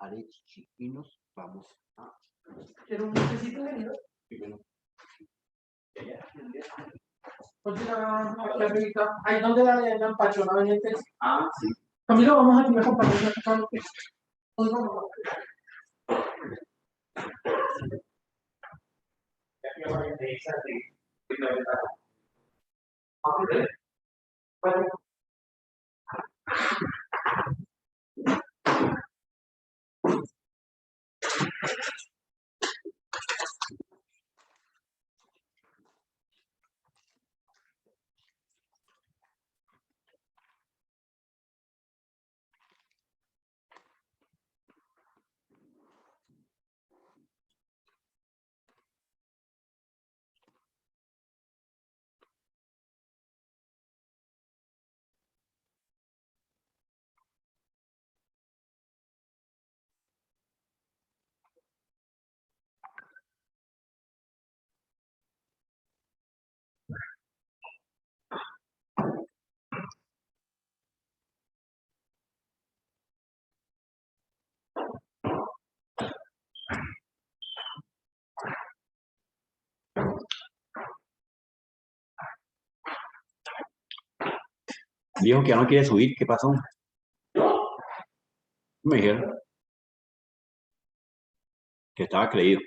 Arechichi y nos vamos a... ¿Quiero un cafecito, querido? Sí, bueno. Pues aquí arriba, ahí donde la empachona venían. Ah, sí. Camilo, vamos a ir a acompañar a Carlos. Hoy vamos Dijo que ya no quiere subir, ¿qué pasó? Me dijeron que estaba creído.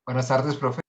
Buenas tardes, profe.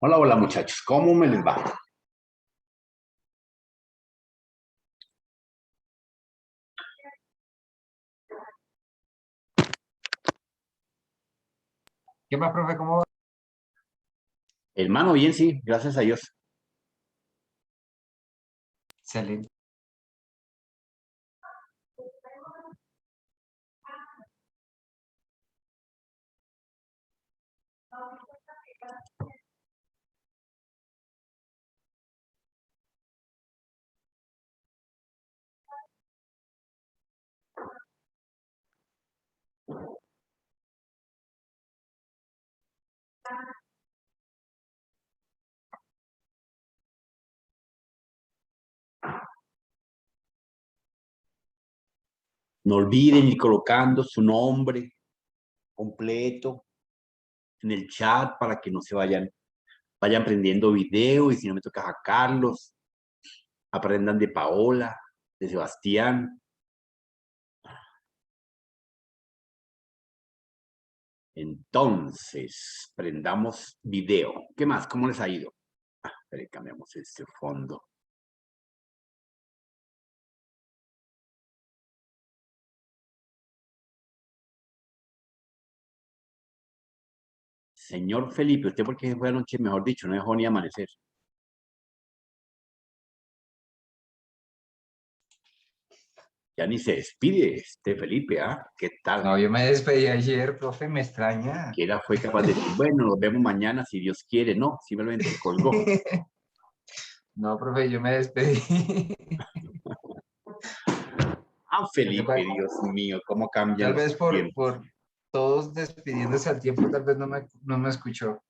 Hola, hola muchachos, ¿cómo me les va? ¿Qué más, profe? ¿Cómo va? Hermano, bien, sí, gracias a Dios. Excelente. No olviden ir colocando su nombre completo en el chat para que no se vayan aprendiendo video y si no me toca a Carlos, aprendan de Paola, de Sebastián. Entonces, prendamos video. ¿Qué más? ¿Cómo les ha ido? Espere, cambiamos este fondo. Señor Felipe, ¿usted por qué fue anoche, mejor dicho, no dejó ni amanecer? Ya ni se despide este Felipe, ¿ah? ¿Qué tal? No, yo me despedí ayer, profe, me extraña. Que era fue capaz de decir, bueno, nos vemos mañana si Dios quiere. No, simplemente colgó. No, profe, yo me despedí. Ah, Lo que Felipe, pasa- Dios mío, cómo cambian Tal los vez por, tiempos. por todos despidiéndose al tiempo, tal vez no me escuchó.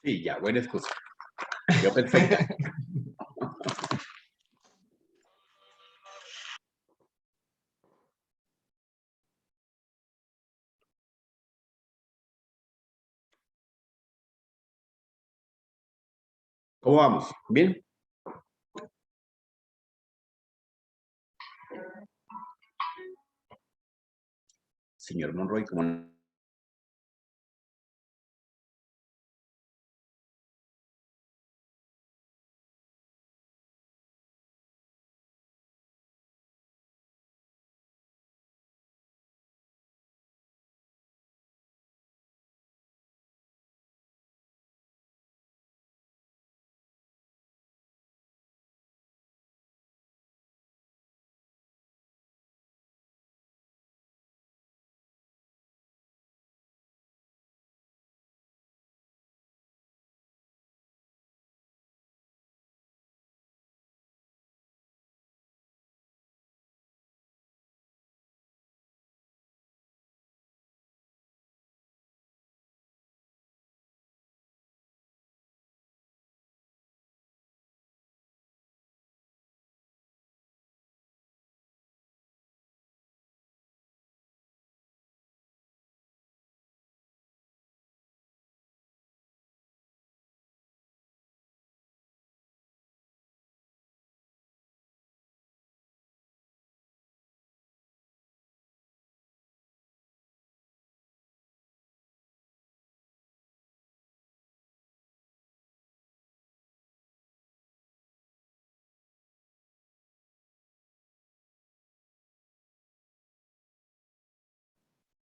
Sí, ya, buena excusa. Quedó perfecta. ¿Cómo vamos? ¿Bien? Señor Monroy, ¿cómo no?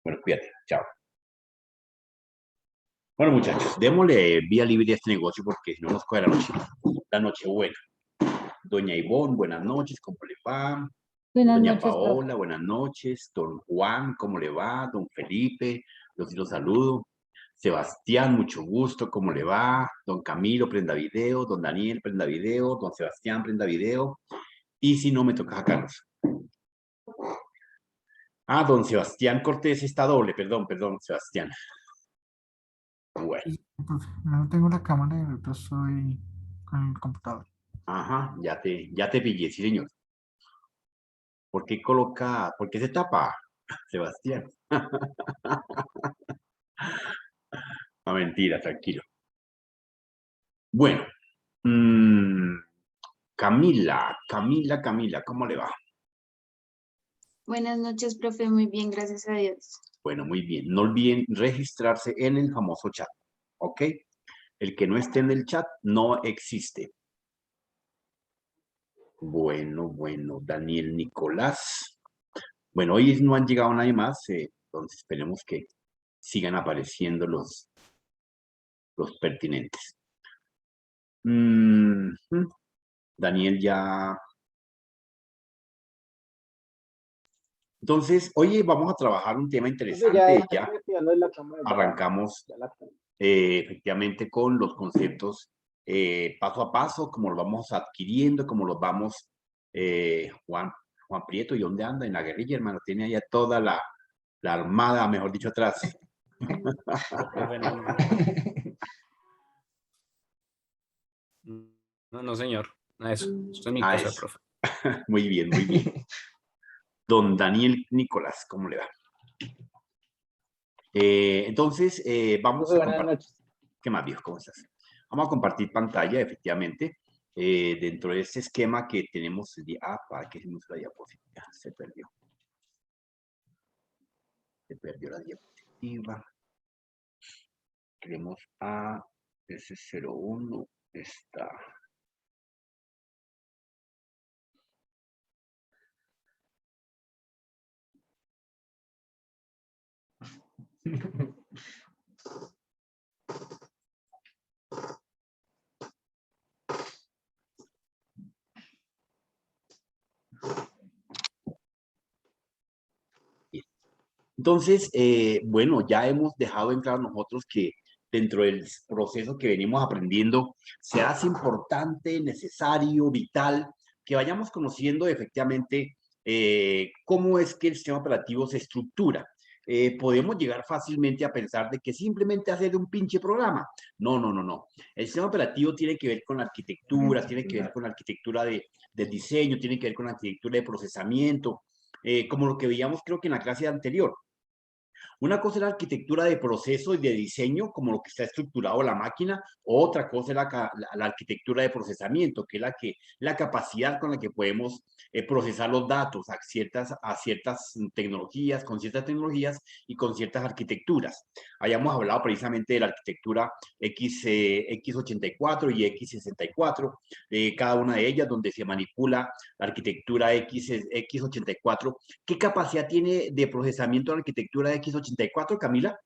Bueno, cuídate. Chao. Bueno, muchachos, démosle vía libre a este negocio porque si no nos coge la noche buena. Doña Ivonne, buenas noches, ¿cómo le va? Buenas Doña noches, profe. Paola, buenas noches. Don Juan, ¿cómo le va? Don Felipe, los saludo. Sebastián, mucho gusto, ¿cómo le va? Don Camilo, prenda video. Don Daniel, prenda video. Don Sebastián, prenda video. Y si no, me toca a Carlos. Ah, don Sebastián Cortés está doble, perdón, Sebastián. Bueno, Profe, no tengo la cámara y ahorita estoy con el computador. ajá, ya te pillé, sí, señor. ¿Por qué se tapa, Sebastián? No, mentira, tranquilo. Bueno, Camila, ¿cómo le va? Buenas noches, profe. Muy bien, gracias a Dios. Bueno, muy bien. No olviden registrarse en el famoso chat, ¿ok? El que no esté en el chat no existe. Bueno, Daniel Nicolás. Bueno, hoy no han llegado nadie más, entonces esperemos que sigan apareciendo los los pertinentes. Daniel ya... Entonces, hoy vamos a trabajar un tema interesante. Ya arrancamos efectivamente con los conceptos paso a paso, como los vamos adquiriendo, como los vamos... Juan Prieto, ¿y dónde anda? En la guerrilla, hermano. Tiene allá toda la armada, mejor dicho, atrás. No, señor. Eso. Esto es mi casa, Eso. profe. Muy bien, muy bien. Don Daniel Nicolás, ¿cómo le va? Entonces, vamos a compartir. ¿Qué más, viejo? ¿Cómo estás? Vamos a compartir pantalla, efectivamente, dentro de ese esquema que tenemos. ¿Para qué hicimos la diapositiva? Se perdió. Se perdió la diapositiva. Queremos a S01. Está. Entonces, bueno, ya hemos dejado en claro nosotros que dentro del proceso que venimos aprendiendo, se hace importante, necesario, vital, que vayamos conociendo efectivamente cómo es que el sistema operativo se estructura. Podemos llegar fácilmente a pensar de que simplemente hacer un pinche programa. No. El sistema operativo tiene que ver con la arquitectura, tiene que ver con la arquitectura de diseño, tiene que ver con la arquitectura de procesamiento, como lo que veíamos creo que en la clase anterior. Una cosa es la arquitectura de proceso y de diseño, como lo que está estructurado la máquina. Otra cosa es la arquitectura de procesamiento, que es la capacidad con la que podemos procesar los datos a ciertas tecnologías, con ciertas tecnologías y con ciertas arquitecturas. Hayamos hablado precisamente de la arquitectura X84 y X64, cada una de ellas donde se manipula la arquitectura X84. ¿Qué capacidad tiene de procesamiento la arquitectura X84, Camila?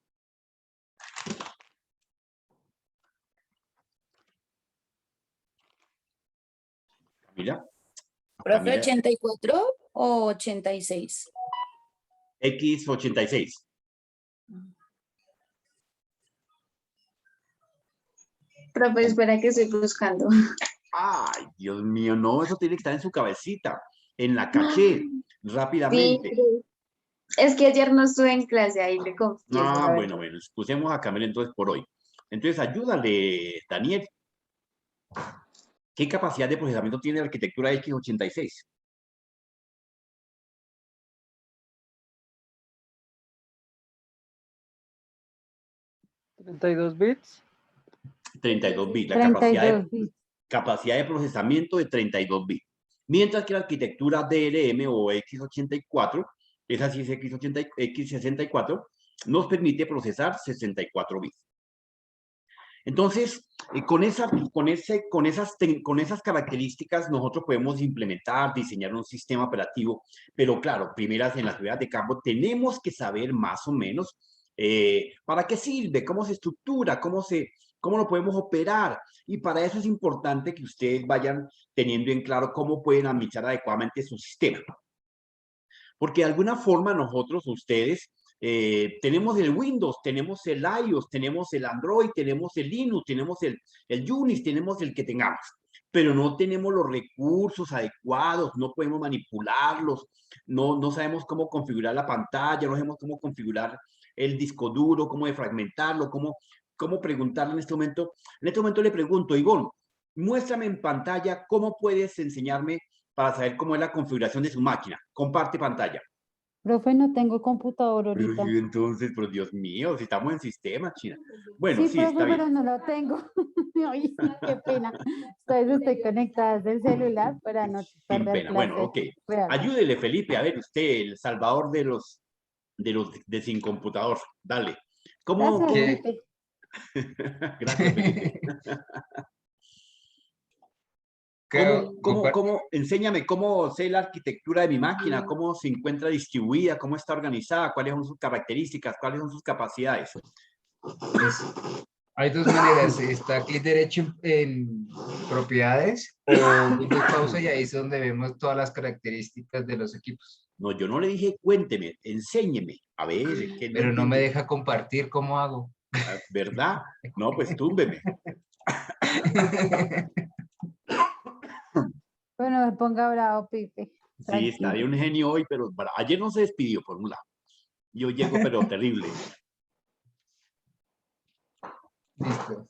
Camila. ¿Profe 84 o 86? X86. Profe, espera que estoy buscando. Ay, Dios mío, no, eso tiene que estar en su cabecita, en la caché, rápidamente. Sí, es que ayer no estuve en clase, ahí le confieso. Ah, bueno, excusemos a Camila entonces por hoy. Entonces, ayúdale, Daniel. ¿Qué capacidad de procesamiento tiene la arquitectura X86? ¿32 bits? 32 bits. La 32 capacidad de procesamiento de 32 bits. Mientras que la arquitectura DRM o X84, esa sí es X64, nos permite procesar 64 bits. Entonces, con esas características nosotros podemos implementar, diseñar un sistema operativo, pero claro, primeras en las ciudades de campo tenemos que saber más o menos para qué sirve, cómo se estructura, cómo lo podemos operar. Y para eso es importante que ustedes vayan teniendo en claro cómo pueden administrar adecuadamente su sistema. Porque de alguna forma nosotros, ustedes, tenemos el Windows, tenemos el iOS, tenemos el Android, tenemos el Linux, tenemos el Unix, tenemos el que tengamos, pero no tenemos los recursos adecuados, no podemos manipularlos, no sabemos cómo configurar la pantalla, no sabemos cómo configurar el disco duro, cómo defragmentarlo, cómo preguntarle en este momento. En este momento le pregunto, Ivonne, muéstrame en pantalla cómo puedes enseñarme para saber cómo es la configuración de su máquina. Comparte pantalla. Profe, no tengo computador ahorita. Pero entonces, pero Dios mío, si estamos en sistema, China. Bueno, sí, profe, está bien. pero no lo tengo. Ay, qué pena. Entonces estoy conectada desde el celular para no perder Sin pena. clase. Bueno, ok. Ayúdele, Felipe. A ver, usted, el salvador de sin computador. Dale. ¿Cómo? Gracias, Felipe. Gracias, Felipe. Enséñame cómo sé la arquitectura de mi máquina, cómo se encuentra distribuida, cómo está organizada, cuáles son sus características, cuáles son sus capacidades. Hay dos maneras, está clic derecho en propiedades o Windows pausa y ahí es donde vemos todas las características de los equipos. No, yo no le dije cuénteme, enséñeme. A ver, es que no Pero no me entiendo. deja compartir, ¿cómo hago? ¿Verdad? No, pues túmbeme. Bueno, me ponga bravo, Pipe. Sí, está de un genio hoy, pero ayer no se despidió por un lado. Yo llego, pero terrible. Listo.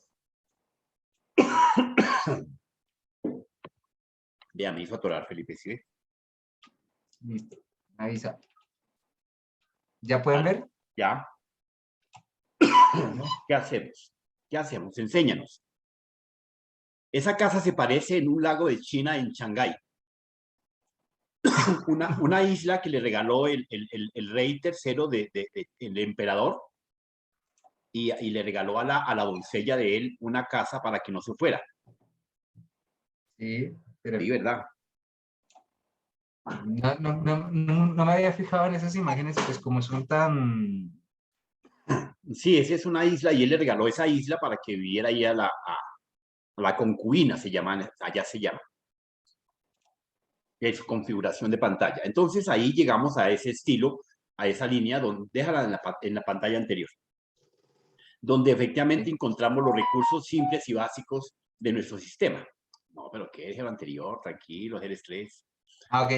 Vea, me hizo atorar, Felipe, ¿sí ve? Listo. Me avisa. ¿Ya pueden ver? ¿Ya? ¿Qué hacemos? ¿Qué hacemos? Enséñanos. Esa casa se parece en un lago de China en Shanghái. Una isla que le regaló el rey tercero el emperador y le regaló a la doncella de él una casa para que no se fuera. Sí, pero Sí, ¿verdad? no me había fijado en esas imágenes, pues como son tan... Sí, esa es una isla y él le regaló esa isla para que viviera ahí a la concubina, allá se llama. Es configuración de pantalla. Entonces ahí llegamos a ese estilo, a esa línea, déjala en la pantalla anterior, donde efectivamente encontramos los recursos simples y básicos de nuestro sistema. No, pero ¿qué es el anterior? Tranquilo, el estrés. Ah, ok.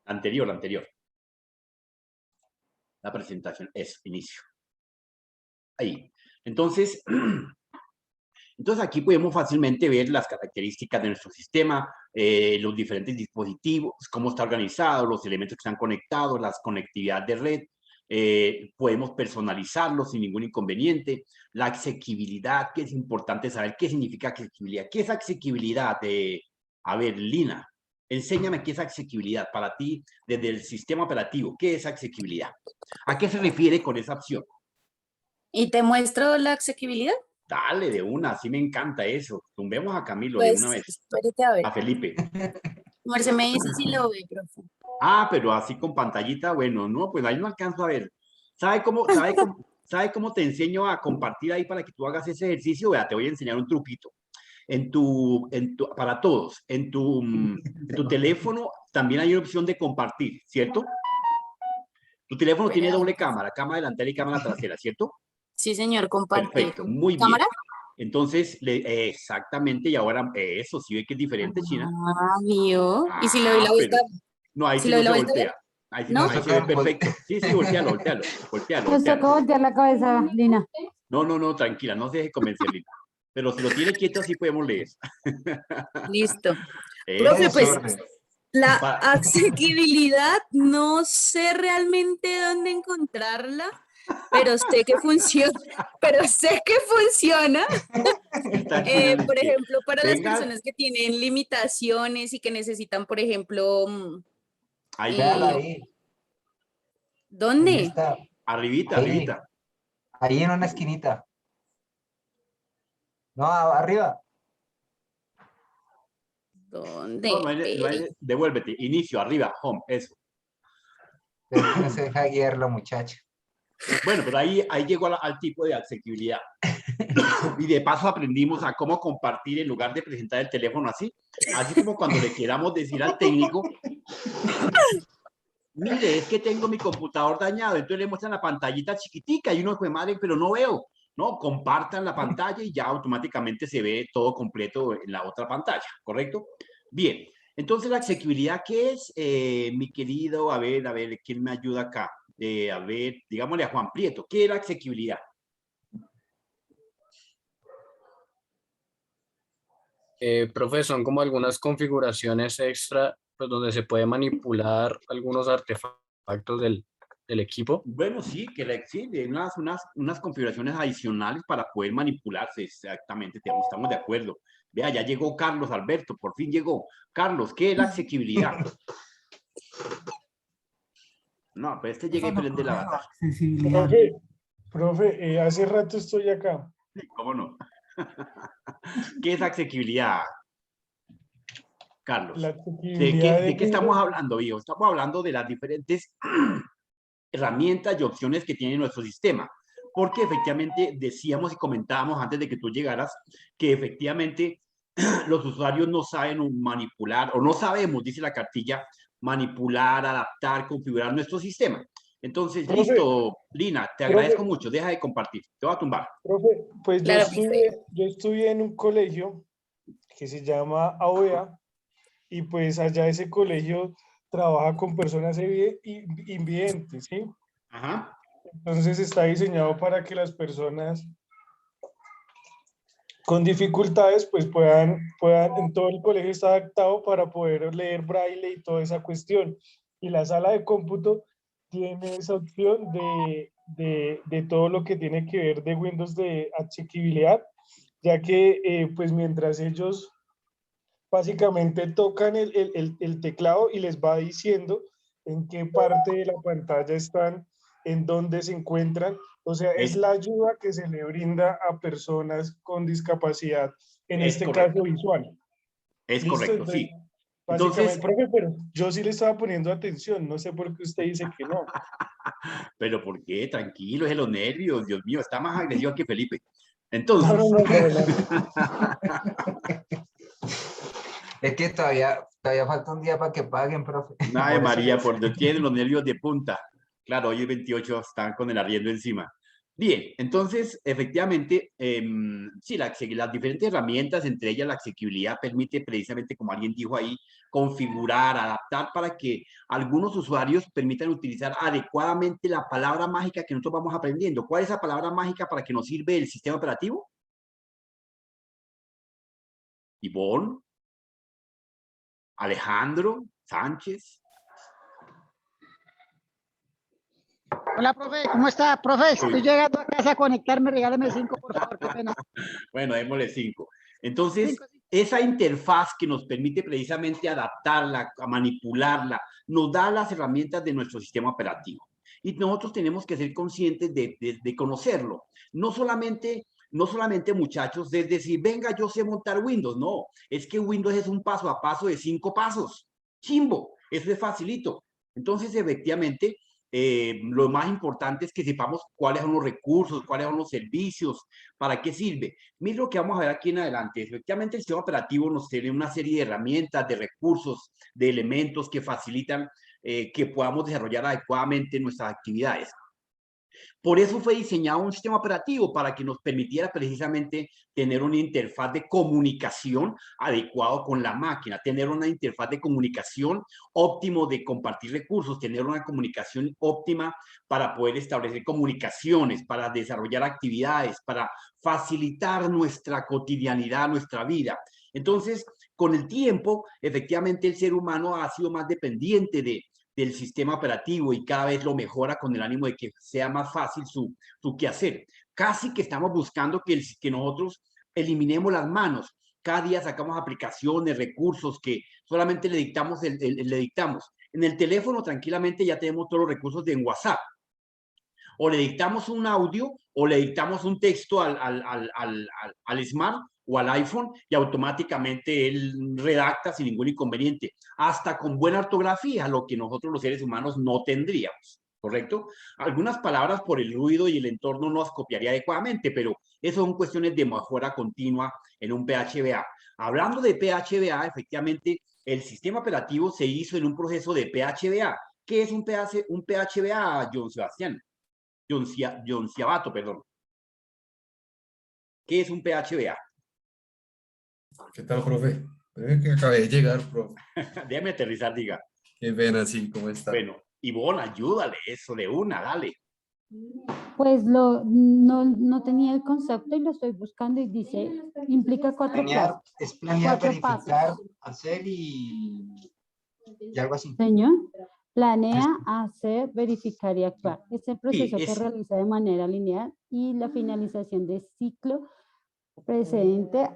Anterior. La presentación es inicio. Ahí. Entonces aquí podemos fácilmente ver las características de nuestro sistema, los diferentes dispositivos, cómo está organizado, los elementos que están conectados, las conectividad de red. Podemos personalizarlo sin ningún inconveniente. La asequibilidad, que es importante saber qué significa asequibilidad. ¿Qué es asequibilidad? A ver, Lina, enséñame qué es asequibilidad para ti desde el sistema operativo. ¿Qué es asequibilidad? ¿A qué se refiere con esa opción? ¿Y te muestro la asequibilidad? Dale, de una, así me encanta eso. Tumbemos a Camilo Pues, de una vez. espérate a ver. A Felipe. Marce me dice si lo ve, profe. Ah, pero así con pantallita, bueno, no, pues ahí no alcanzo a ver. ¿Sabe cómo te enseño a compartir ahí para que tú hagas ese ejercicio? Vea, te voy a enseñar un truquito. Para todos, en tu teléfono también hay una opción de compartir, ¿cierto? Tu teléfono tiene doble cámara delantera y cámara trasera, ¿cierto? Sí, señor, compartir. Perfecto, muy bien. ¿Cámara? Entonces, exactamente, y ahora eso sí ve que es diferente, China. Ah, vio. ¿Y si le doy la vuelta? No, ahí ¿Si sí le no doy la se vuelta? voltea. Ahí sí, ¿No? ahí se ve perfecto. Sí, voltealo. Nos toca voltear la cabeza, Lina. No, tranquila, no se deje convencer, Lina. Pero si lo tiene quieto, así podemos leer. Listo. Profe, pues, la Pa- asequibilidad, no sé realmente dónde encontrarla, pero sé que funciona. Está China, Por ejemplo, para las venga, personas que tienen limitaciones y que necesitan, por ejemplo, ahí, Véalo ahí. Ahí ¿dónde? está. arribita. Ahí en una esquinita. No, arriba. ¿Dónde? Devuélvete, inicio, arriba, home, eso. Pero es que no se deja guiarlo, muchacho. Bueno, pero ahí llegó al tipo de asequibilidad. Y de paso aprendimos a cómo compartir en lugar de presentar el teléfono así como cuando le queramos decir al técnico, mire, es que tengo mi computador dañado, entonces le muestran la pantallita chiquitica y uno dice, madre, pero no veo. No, compartan la pantalla y ya automáticamente se ve todo completo en la otra pantalla, ¿correcto? Bien, entonces la asequibilidad, ¿qué es, mi querido? A ver, ¿quién me ayuda acá? A ver, digámosle a Juan Prieto, ¿qué es la asequibilidad? Profe, son como algunas configuraciones extra, pues, donde se puede manipular algunos artefactos del equipo. Bueno, sí, de unas configuraciones adicionales para poder manipularse, exactamente, estamos de acuerdo. Vea, ya llegó Carlos Alberto, por fin llegó. Carlos, ¿qué es la asequibilidad? No, pues llega y prende la batalla. Accesibilidad. Profe, hace rato estoy acá. Sí, ¿cómo no? ¿Qué es asequibilidad, Carlos? La asequibilidad ¿De qué estamos hablando, hijo? Estamos hablando de las diferentes herramientas y opciones que tiene nuestro sistema. Porque efectivamente decíamos y comentábamos antes de que tú llegaras que efectivamente los usuarios no saben manipular, o no sabemos, dice la cartilla, manipular, adaptar, configurar nuestro sistema. Entonces, Profe, listo, Lina, te profe. agradezco mucho. Deja de compartir. Te voy a tumbar. Profe, pues Claro, yo estudié en un colegio que se llama AOEA y pues allá ese colegio trabaja con personas invidentes, ¿sí? Ajá. Entonces está diseñado para que las personas con dificultades pues puedan, en todo el colegio está adaptado para poder leer braille y toda esa cuestión. Y la sala de cómputo tiene esa opción de todo lo que tiene que ver de Windows de asequibilidad, ya que pues mientras ellos básicamente tocan el teclado y les va diciendo en qué parte de la pantalla están, en dónde se encuentran. O sea, es la ayuda que se le brinda a personas con discapacidad, en este caso visual. Es ¿Listo? correcto, Entonces, sí. básicamente, Entonces, profe, pero yo sí le estaba poniendo atención, no sé por qué usted dice que no. pero ¿por qué? Tranquilo, es de los nervios, Dios mío, está más agresivo que Felipe. No, Entonces, Es que todavía falta un día para que paguen, profe. Ay, Por eso María, les- por Dios, tienen los nervios de punta. Claro, hoy es 28, están con el arriendo encima. Bien, entonces, efectivamente, sí, las diferentes herramientas, entre ellas la asequibilidad, permite precisamente, como alguien dijo ahí, configurar, adaptar para que algunos usuarios permitan utilizar adecuadamente la palabra mágica que nosotros vamos aprendiendo. ¿Cuál es la palabra mágica para que nos sirve el sistema operativo? Ivonne, Alejandro, Sánchez. Hola, profe, ¿cómo está? Profe, estoy Uy. llegando a casa a conectarme, regáleme 5, por favor, qué pena. Bueno, démosle 5. Entonces, 5. esa interfaz que nos permite precisamente adaptarla, a manipularla, nos da las herramientas de nuestro sistema operativo. Y nosotros tenemos que ser conscientes de conocerlo. No solamente, muchachos, es decir, venga, yo sé montar Windows. No, es que Windows es un paso a paso de 5 pasos. Chimbo, eso es facilito. Entonces, efectivamente, lo más importante es que sepamos cuáles son los recursos, cuáles son los servicios, para qué sirve. Mira lo que vamos a ver aquí en adelante. Efectivamente, el sistema operativo nos tiene una serie de herramientas, de recursos, de elementos que facilitan que podamos desarrollar adecuadamente nuestras actividades. Por eso fue diseñado un sistema operativo, para que nos permitiera precisamente tener una interfaz de comunicación adecuado con la máquina, tener una interfaz de comunicación óptimo de compartir recursos, tener una comunicación óptima para poder establecer comunicaciones, para desarrollar actividades, para facilitar nuestra cotidianidad, nuestra vida. Entonces, con el tiempo, efectivamente, el ser humano ha sido más dependiente del sistema operativo y cada vez lo mejora con el ánimo de que sea más fácil su quehacer. Casi que estamos buscando que nosotros eliminemos las manos. Cada día sacamos aplicaciones, recursos que solamente le dictamos. En el teléfono tranquilamente ya tenemos todos los recursos de WhatsApp. O le dictamos un audio o le dictamos un texto al Smart o al iPhone y automáticamente él redacta sin ningún inconveniente, hasta con buena ortografía, lo que nosotros los seres humanos no tendríamos, ¿correcto? Algunas palabras por el ruido y el entorno no las copiaría adecuadamente, pero eso son cuestiones de mejora continua en un PHBA. Hablando de PHBA, efectivamente, el sistema operativo se hizo en un proceso de PHBA. ¿Qué es un PHBA, John Sebastián? John Ciabato, perdón. ¿Qué es un PHBA? ¿Qué tal, profe? Es que acabé de llegar, profe. Déjame aterrizar, diga. Qué pena, sí, ¿cómo está? Bueno, Ivonne, ayúdale, eso de una, dale. Pues no tenía el concepto y lo estoy buscando y dice, implica 4 Planear, pasos. es planear, 4 verificar, pasos. hacer y algo así. Señor, planea, hacer, verificar y actuar. Es el proceso que es- realiza de manera lineal y la finalización del ciclo precedente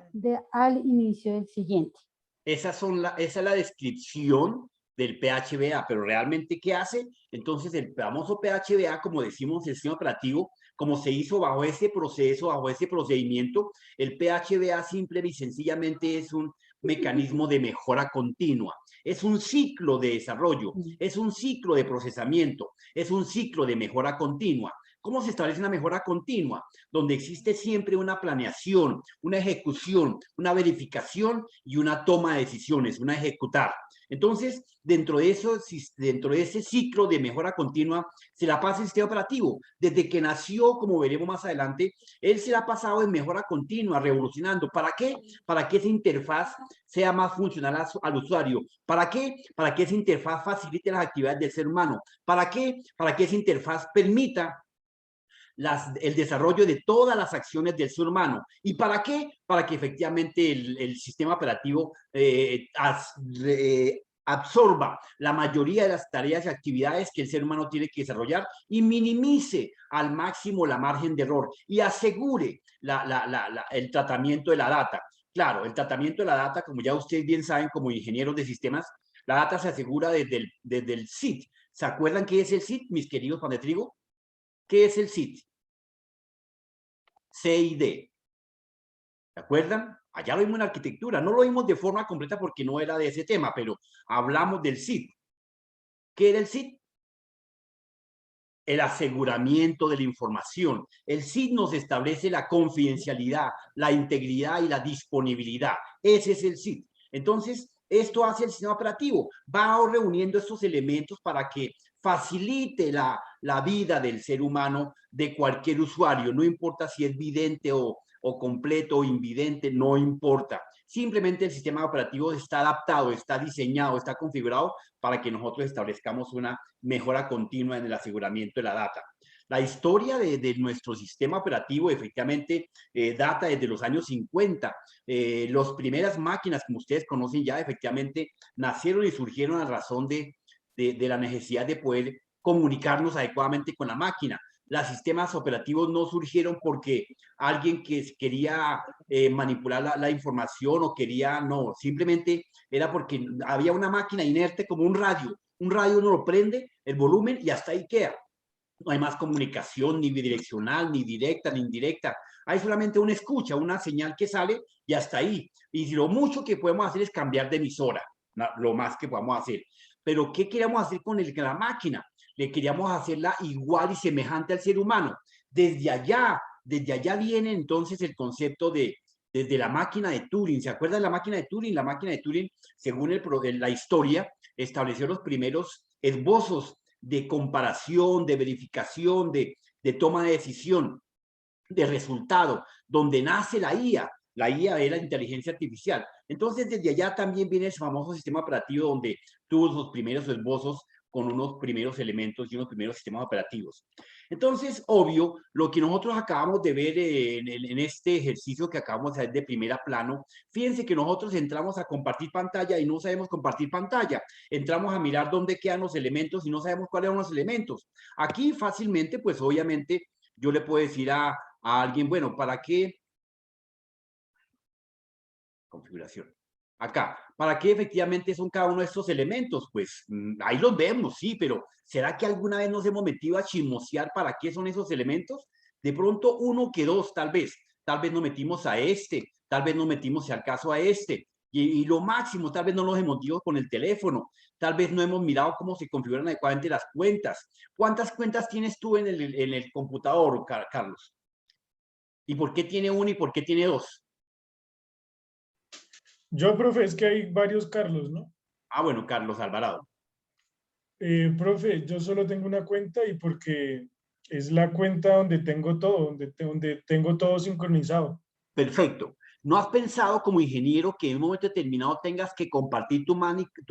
al inicio del siguiente. Esa es la descripción del PHBA, pero realmente, ¿qué hace? Entonces, el famoso PHBA, como decimos, el sistema operativo, como se hizo bajo ese proceso, bajo ese procedimiento, el PHBA simple y sencillamente es un mecanismo de mejora continua. Es un ciclo de desarrollo, es un ciclo de procesamiento, es un ciclo de mejora continua. ¿Cómo se establece una mejora continua? Donde existe siempre una planeación, una ejecución, una verificación y una toma de decisiones, una ejecutar. Entonces, dentro de ese ciclo de mejora continua, se la pasa el sistema operativo. Desde que nació, como veremos más adelante, él se la ha pasado en mejora continua, revolucionando. ¿Para qué? Para que esa interfaz sea más funcional al usuario. ¿Para qué? Para que esa interfaz facilite las actividades del ser humano. ¿Para qué? Para que esa interfaz permita el desarrollo de todas las acciones del ser humano. ¿Y para qué? Para que efectivamente el sistema operativo absorba la mayoría de las tareas y actividades que el ser humano tiene que desarrollar y minimice al máximo la margen de error y asegure el tratamiento de la data. Claro, el tratamiento de la data, como ya ustedes bien saben, como ingenieros de sistemas, la data se asegura desde el SID. ¿Se acuerdan qué es el SID, mis queridos pan de trigo? ¿Qué es el SID? CID. ¿Se acuerdan? Allá lo vimos en arquitectura. No lo vimos de forma completa porque no era de ese tema, pero hablamos del SID. ¿Qué era el SID? El aseguramiento de la información. El SID nos establece la confidencialidad, la integridad y la disponibilidad. Ese es el SID. Entonces, esto hace el sistema operativo. Va reuniendo estos elementos para que facilite la vida del ser humano, de cualquier usuario, no importa si es vidente o completo o invidente, no importa. Simplemente el sistema operativo está adaptado, está diseñado, está configurado para que nosotros establezcamos una mejora continua en el aseguramiento de la data. La historia de nuestro sistema operativo efectivamente data desde los años 50. Las primeras máquinas, como ustedes conocen ya, efectivamente nacieron y surgieron a razón de la necesidad de poder comunicarnos adecuadamente con la máquina. Los sistemas operativos no surgieron porque alguien que quería manipular la información o quería, no, simplemente era porque había una máquina inerte como un radio. Un radio uno lo prende, el volumen y hasta ahí queda. No hay más comunicación, ni bidireccional, ni directa, ni indirecta. Hay solamente una escucha, una señal que sale y hasta ahí. Y lo mucho que podemos hacer es cambiar de emisora, lo más que podamos hacer. Pero ¿qué queríamos hacer con la máquina? Le queríamos hacerla igual y semejante al ser humano. Desde allá viene entonces el concepto desde la máquina de Turing. ¿Se acuerdan de la máquina de Turing? La máquina de Turing, según la historia, estableció los primeros esbozos de comparación, de verificación, de toma de decisión, de resultado, donde nace la IA. La IA es la inteligencia artificial. Entonces, desde allá también viene ese famoso sistema operativo donde tuvo sus primeros esbozos con unos primeros elementos y unos primeros sistemas operativos. Entonces, obvio, lo que nosotros acabamos de ver en este ejercicio que acabamos de hacer de primera plano, fíjense que nosotros entramos a compartir pantalla y no sabemos compartir pantalla. Entramos a mirar dónde quedan los elementos y no sabemos cuáles son los elementos. Aquí fácilmente, pues obviamente, yo le puedo decir a alguien, bueno, ¿para qué? Configuración. Acá, ¿para qué efectivamente son cada uno de estos elementos? Pues ahí los vemos, sí, pero ¿será que alguna vez nos hemos metido a chismosear para qué son esos elementos? De pronto uno que dos, tal vez nos metimos a tal vez nos metimos si al caso a y lo máximo, tal vez no nos hemos metido con el teléfono, tal vez no hemos mirado cómo se configuran adecuadamente las cuentas. ¿Cuántas cuentas tienes tú en el computador, Carlos? ¿Y por qué tiene uno y por qué tiene dos? Yo, profe, es que hay varios Carlos, ¿no? Ah, bueno, Carlos Alvarado. Profe, yo solo tengo una cuenta y porque es la cuenta donde tengo todo, donde tengo todo sincronizado. Perfecto. ¿No has pensado como ingeniero que en un momento determinado tengas que compartir tu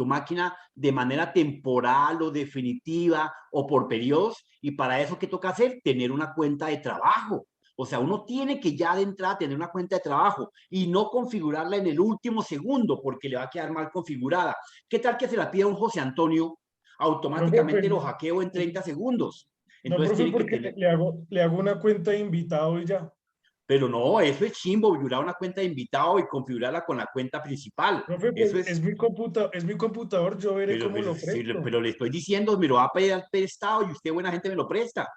máquina de manera temporal o definitiva o por periodos? Y para eso, ¿qué toca hacer? Tener una cuenta de trabajo. O sea, uno tiene que ya de entrada tener una cuenta de trabajo y no configurarla en el último segugo porque le va a quedar mal configurada. ¿Qué tal que se la pida un José Antonio? Automáticamente lo hackeo en 30 segundos. Entonces, no, profe, porque le hago una cuenta de invitado y ya. Pero no, eso es chimbo, configurar una cuenta de invitado y configurarla con la cuenta principal. Profe, pues, es mi computador, yo veré cómo lo presto. Pero le estoy diciendo, me lo va a pedir al prestado y usted, buena gente, me lo presta.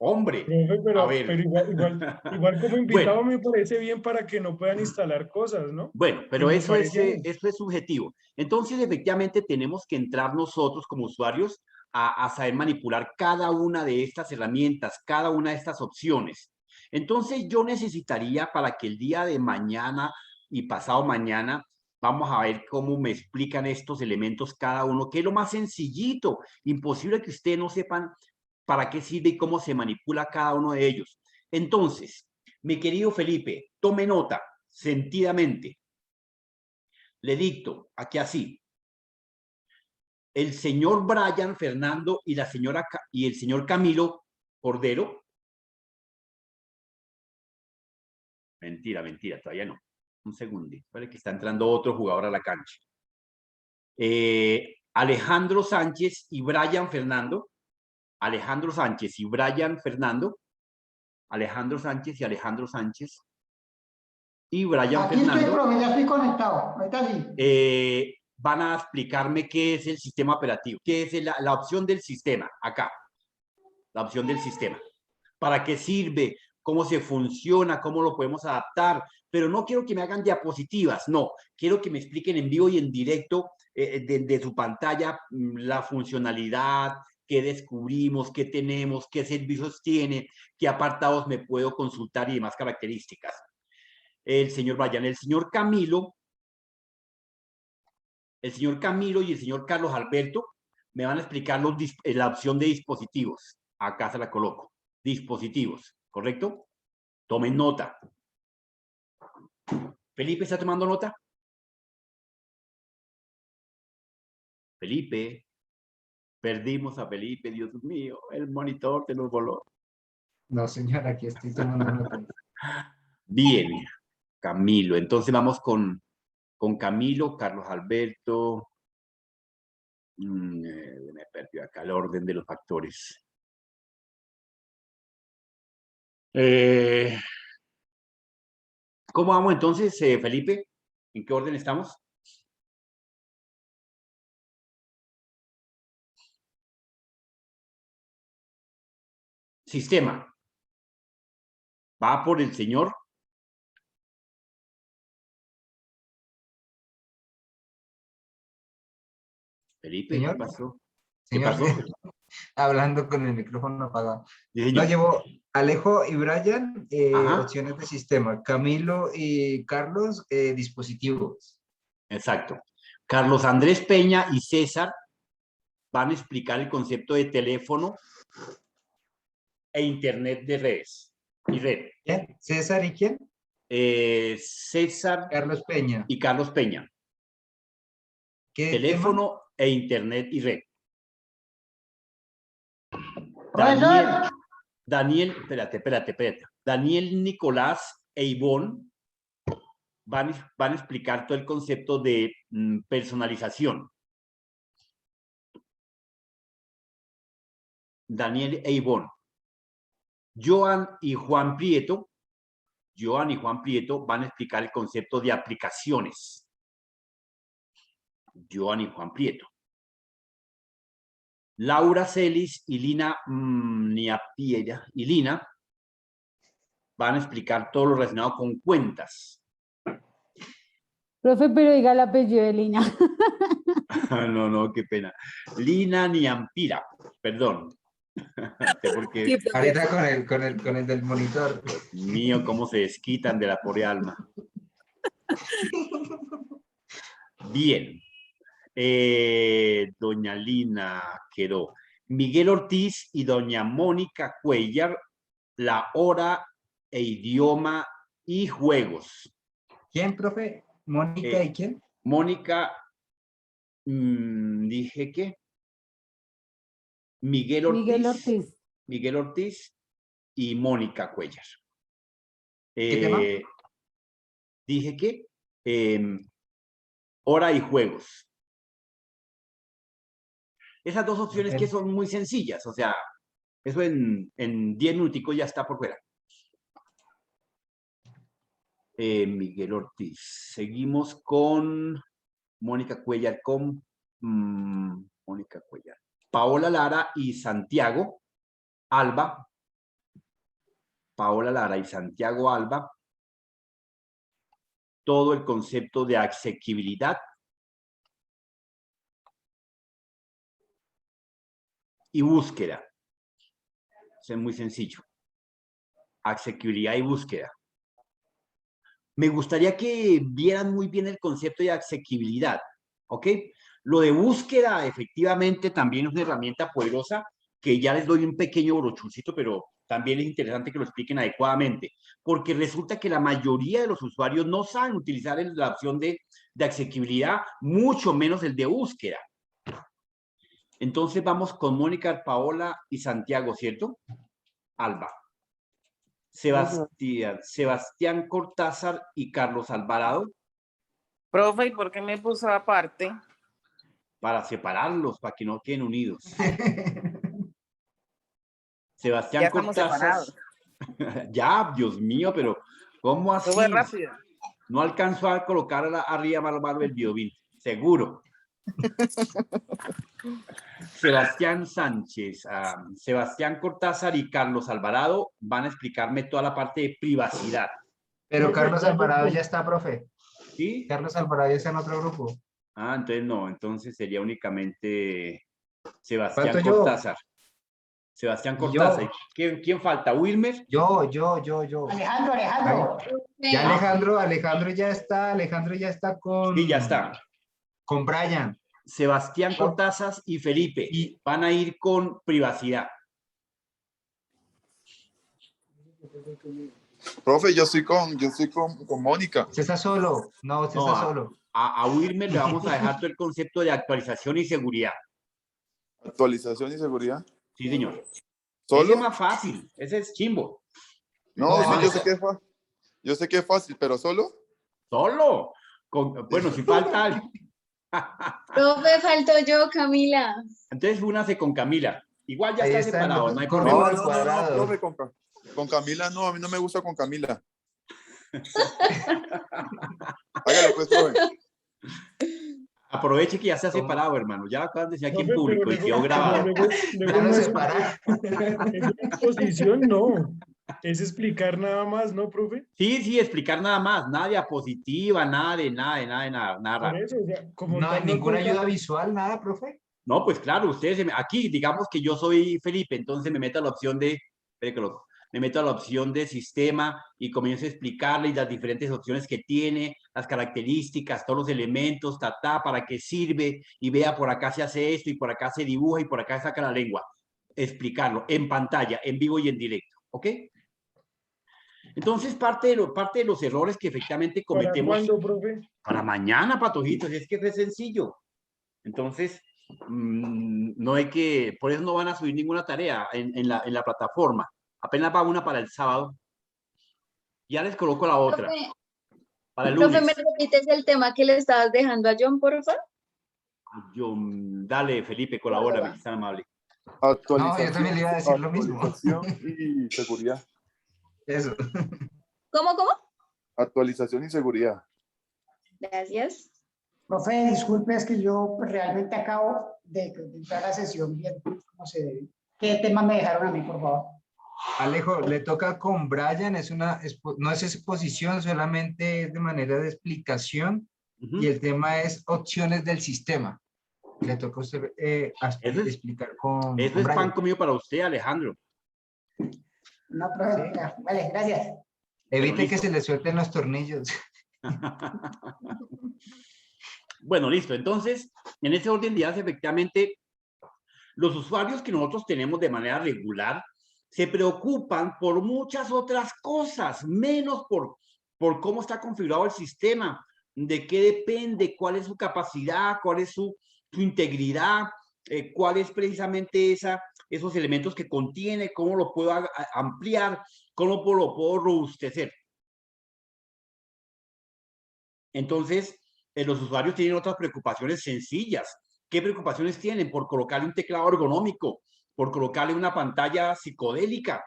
Hombre, Profe, a pero ver. igual como invitado Bueno, me parece bien para que no puedan instalar cosas, ¿no? bueno, pero Me eso es, parece a mí. eso es subjetivo. Entonces, efectivamente, tenemos que entrar nosotros como usuarios a saber manipular cada una de estas herramientas, cada una de estas opciones. Entonces, yo necesitaría para que el día de mañana y pasado mañana, vamos a ver cómo me explican estos elementos cada uno, que es lo más sencillito, imposible que ustedes no sepan para qué sirve y cómo se manipula cada uno de ellos. Entonces, mi querido Felipe, tome nota sentidamente. Le dicto aquí así. El señor Brian Fernando y la señora y el señor Camilo Cordero. Mentira, mentira, todavía no. Un segundo, espera que está entrando otro jugador a la cancha. Alejandro Sánchez y Brian Fernando. Alejandro Sánchez y Brian Fernando. Alejandro Sánchez y Alejandro Sánchez. Y Brian Aquí Fernando. estoy, profe, ya estoy conectado. Ahorita sí. Van a explicarme qué es el sistema operativo, qué es la opción del sistema, acá, la opción del sistema, para qué sirve, cómo se funciona, cómo lo podemos adaptar, pero no quiero que me hagan diapositivas, no, quiero que me expliquen en vivo y en directo de su pantalla la funcionalidad, qué descubrimos, qué tenemos, qué servicios tiene, qué apartados me puedo consultar y demás características. El señor Brian, el señor Camilo y el señor Carlos Alberto me van a explicar la opción de dispositivos. Acá se la coloco. Dispositivos, ¿correcto? Tomen nota. ¿Felipe está tomando nota? Felipe. Perdimos a Felipe, Dios mío. El monitor se nos voló. No, señora, aquí estoy tomando nota. Bien, Camilo. Entonces vamos con Camilo, Carlos Alberto. Me perdió acá el orden de los factores. ¿Cómo vamos entonces, Felipe? ¿En qué orden estamos? Sistema. Va por el señor. Felipe, Señor, ¿qué pasó? ¿Qué señor, pasó? hablando con el micrófono apagado. Sí, No, señor. llevo Alejo y Brian, Ajá. opciones de sistema. Camilo y Carlos, dispositivos. Exacto. Carlos Andrés Peña y César van a explicar el concepto de teléfono e internet de redes y red. ¿Quién? ¿César y quién? César Carlos Peña. y Carlos Peña. ¿Qué Teléfono e internet y red. Profesor. Daniel, espérate. Daniel, Nicolás e Ivonne van a explicar todo el concepto de personalización. Daniel e Ivonne. Joan y Juan Prieto van a explicar el concepto de aplicaciones. Joan y Juan Prieto. Laura Celis y Lina Niapiera y Lina van a explicar todo lo relacionado con cuentas. Profe, pero diga el apellido de Lina. No, qué pena. Lina Niampira, perdón. Porque, ahorita con el del monitor. Mío, cómo se desquitan de la pobre alma. Bien. Doña Lina quedó. Miguel Ortiz y doña Mónica Cuellar, la hora e idioma y juegos. ¿Quién, profe? ¿Mónica y quién? Mónica, dije que Miguel Ortiz y Mónica Cuellar. ¿Qué tema? Dije que hora y juegos. Esas dos opciones que son muy sencillas, o sea, eso en 10 minuticos ya está por fuera. Miguel Ortiz. Seguimos con Mónica Cuellar, Mónica Cuellar. Paola Lara y Santiago Alba Paola Lara y Santiago Alba todo el concepto de asequibilidad y búsqueda. Eso es muy sencillo. Asequibilidad y búsqueda. Me gustaría que vieran muy bien el concepto de asequibilidad, ¿ok? Lo de búsqueda, efectivamente, también es una herramienta poderosa que ya les doy un pequeño brochucito, pero también es interesante que lo expliquen adecuadamente, porque resulta que la mayoría de los usuarios no saben utilizar la opción de asequibilidad, mucho menos el de búsqueda. Entonces vamos con Mónica, Paola y Santiago, ¿cierto? Alba. Sebastián Cortázar y Carlos Alvarado. Profe, ¿y por qué me puso aparte? Para separarlos, para que no queden unidos. Sebastián Ya estamos Cortázar. separados. Ya, Dios mío, pero ¿cómo así? Eso fue rápido. No alcanzó a colocar arriba malo el biobín, seguro. Sebastián Sánchez, Sebastián Cortázar y Carlos Alvarado van a explicarme toda la parte de privacidad. Pero Carlos Alvarado ya está, profe. ¿Sí? Carlos Alvarado ya está en otro grupo. Ah, entonces no, entonces sería únicamente Sebastián ¿Falto yo? Cortázar. Sebastián Cortázar. ¿Quién falta? ¿Wilmer? Yo. Alejandro. Ya Alejandro ya está con... Sí, ya está. Con Brian. Sebastián Cortázar y Felipe van a ir con privacidad. Profe, yo estoy con Mónica. ¿Usted está solo? No, usted está solo. A Wilmer le vamos a dejar todo el concepto de actualización y seguridad. ¿Actualización y seguridad? Sí, señor. ¿Solo? Ese es más fácil. Ese es chimbo. No, sí, yo sé que es fácil, pero ¿solo? Solo. Bueno, si falta algo. Profe, faltó yo, Camila. Entonces únase con Camila. Igual ya está separado, no hay No, problema. profe, con Camila no, a mí no me gusta con Camila. Hágale pues, profe. Aproveche que ya se ha separado, hermano. Ya acaban de decir aquí en público y quedó grabado. Luego no es exposición, no. Es explicar nada más, ¿no, profe? Sí, explicar nada más. Nada de diapositiva, nada raro. Por eso, o sea, como no hay tal, ninguna cuenta- ayuda visual, nada, profe. No, pues claro, ustedes aquí, digamos que yo soy Felipe, entonces me meto a la opción de, me meto a la opción de sistema y comienzo a explicarle las diferentes opciones que tiene, las características, todos los elementos, para qué sirve, y vea por acá se hace esto y por acá se dibuja y por acá saca la lengua. Explicarlo en pantalla, en vivo y en directo, ¿ok? Entonces, parte de los errores que efectivamente cometemos. ¿Para cuándo, profe? Para mañana, patojitos, es que es sencillo. Entonces, no hay que, por eso no van a subir ninguna tarea en la plataforma. Apenas va una para el sábado. Ya les coloco la otra. Profe, Para el lunes. ¿me repites el tema que le estabas dejando a John, por favor? Dale, Felipe, colabora, es tan amable. No, yo también le iba a decir lo mismo. Actualización y seguridad. Eso. ¿Cómo? Actualización y seguridad. Gracias. Profe, disculpe, es que yo realmente acabo de entrar a la sesión bien, ¿cómo se debe? ¿Qué tema me dejaron a mí, por favor? Alejo, le toca con Brian, no es exposición, solamente es de manera de explicación, y el tema es opciones del sistema. Le toca a usted explicar con Eso con es Brian. pan comido para usted, Alejandro. No, profe, ya, vale, gracias. Evite que se le suelten los tornillos. Bueno, listo. Entonces, en ese orden de ideas, efectivamente, los usuarios que nosotros tenemos de manera regular se preocupan por muchas otras cosas, menos por cómo está configurado el sistema, de qué depende, cuál es su capacidad, cuál es su integridad, cuál es precisamente esos elementos que contiene, cómo lo puedo ampliar, cómo lo puedo robustecer. Entonces, los usuarios tienen otras preocupaciones sencillas. ¿Qué preocupaciones tienen? Por colocarle un teclado ergonómico, por colocarle una pantalla psicodélica,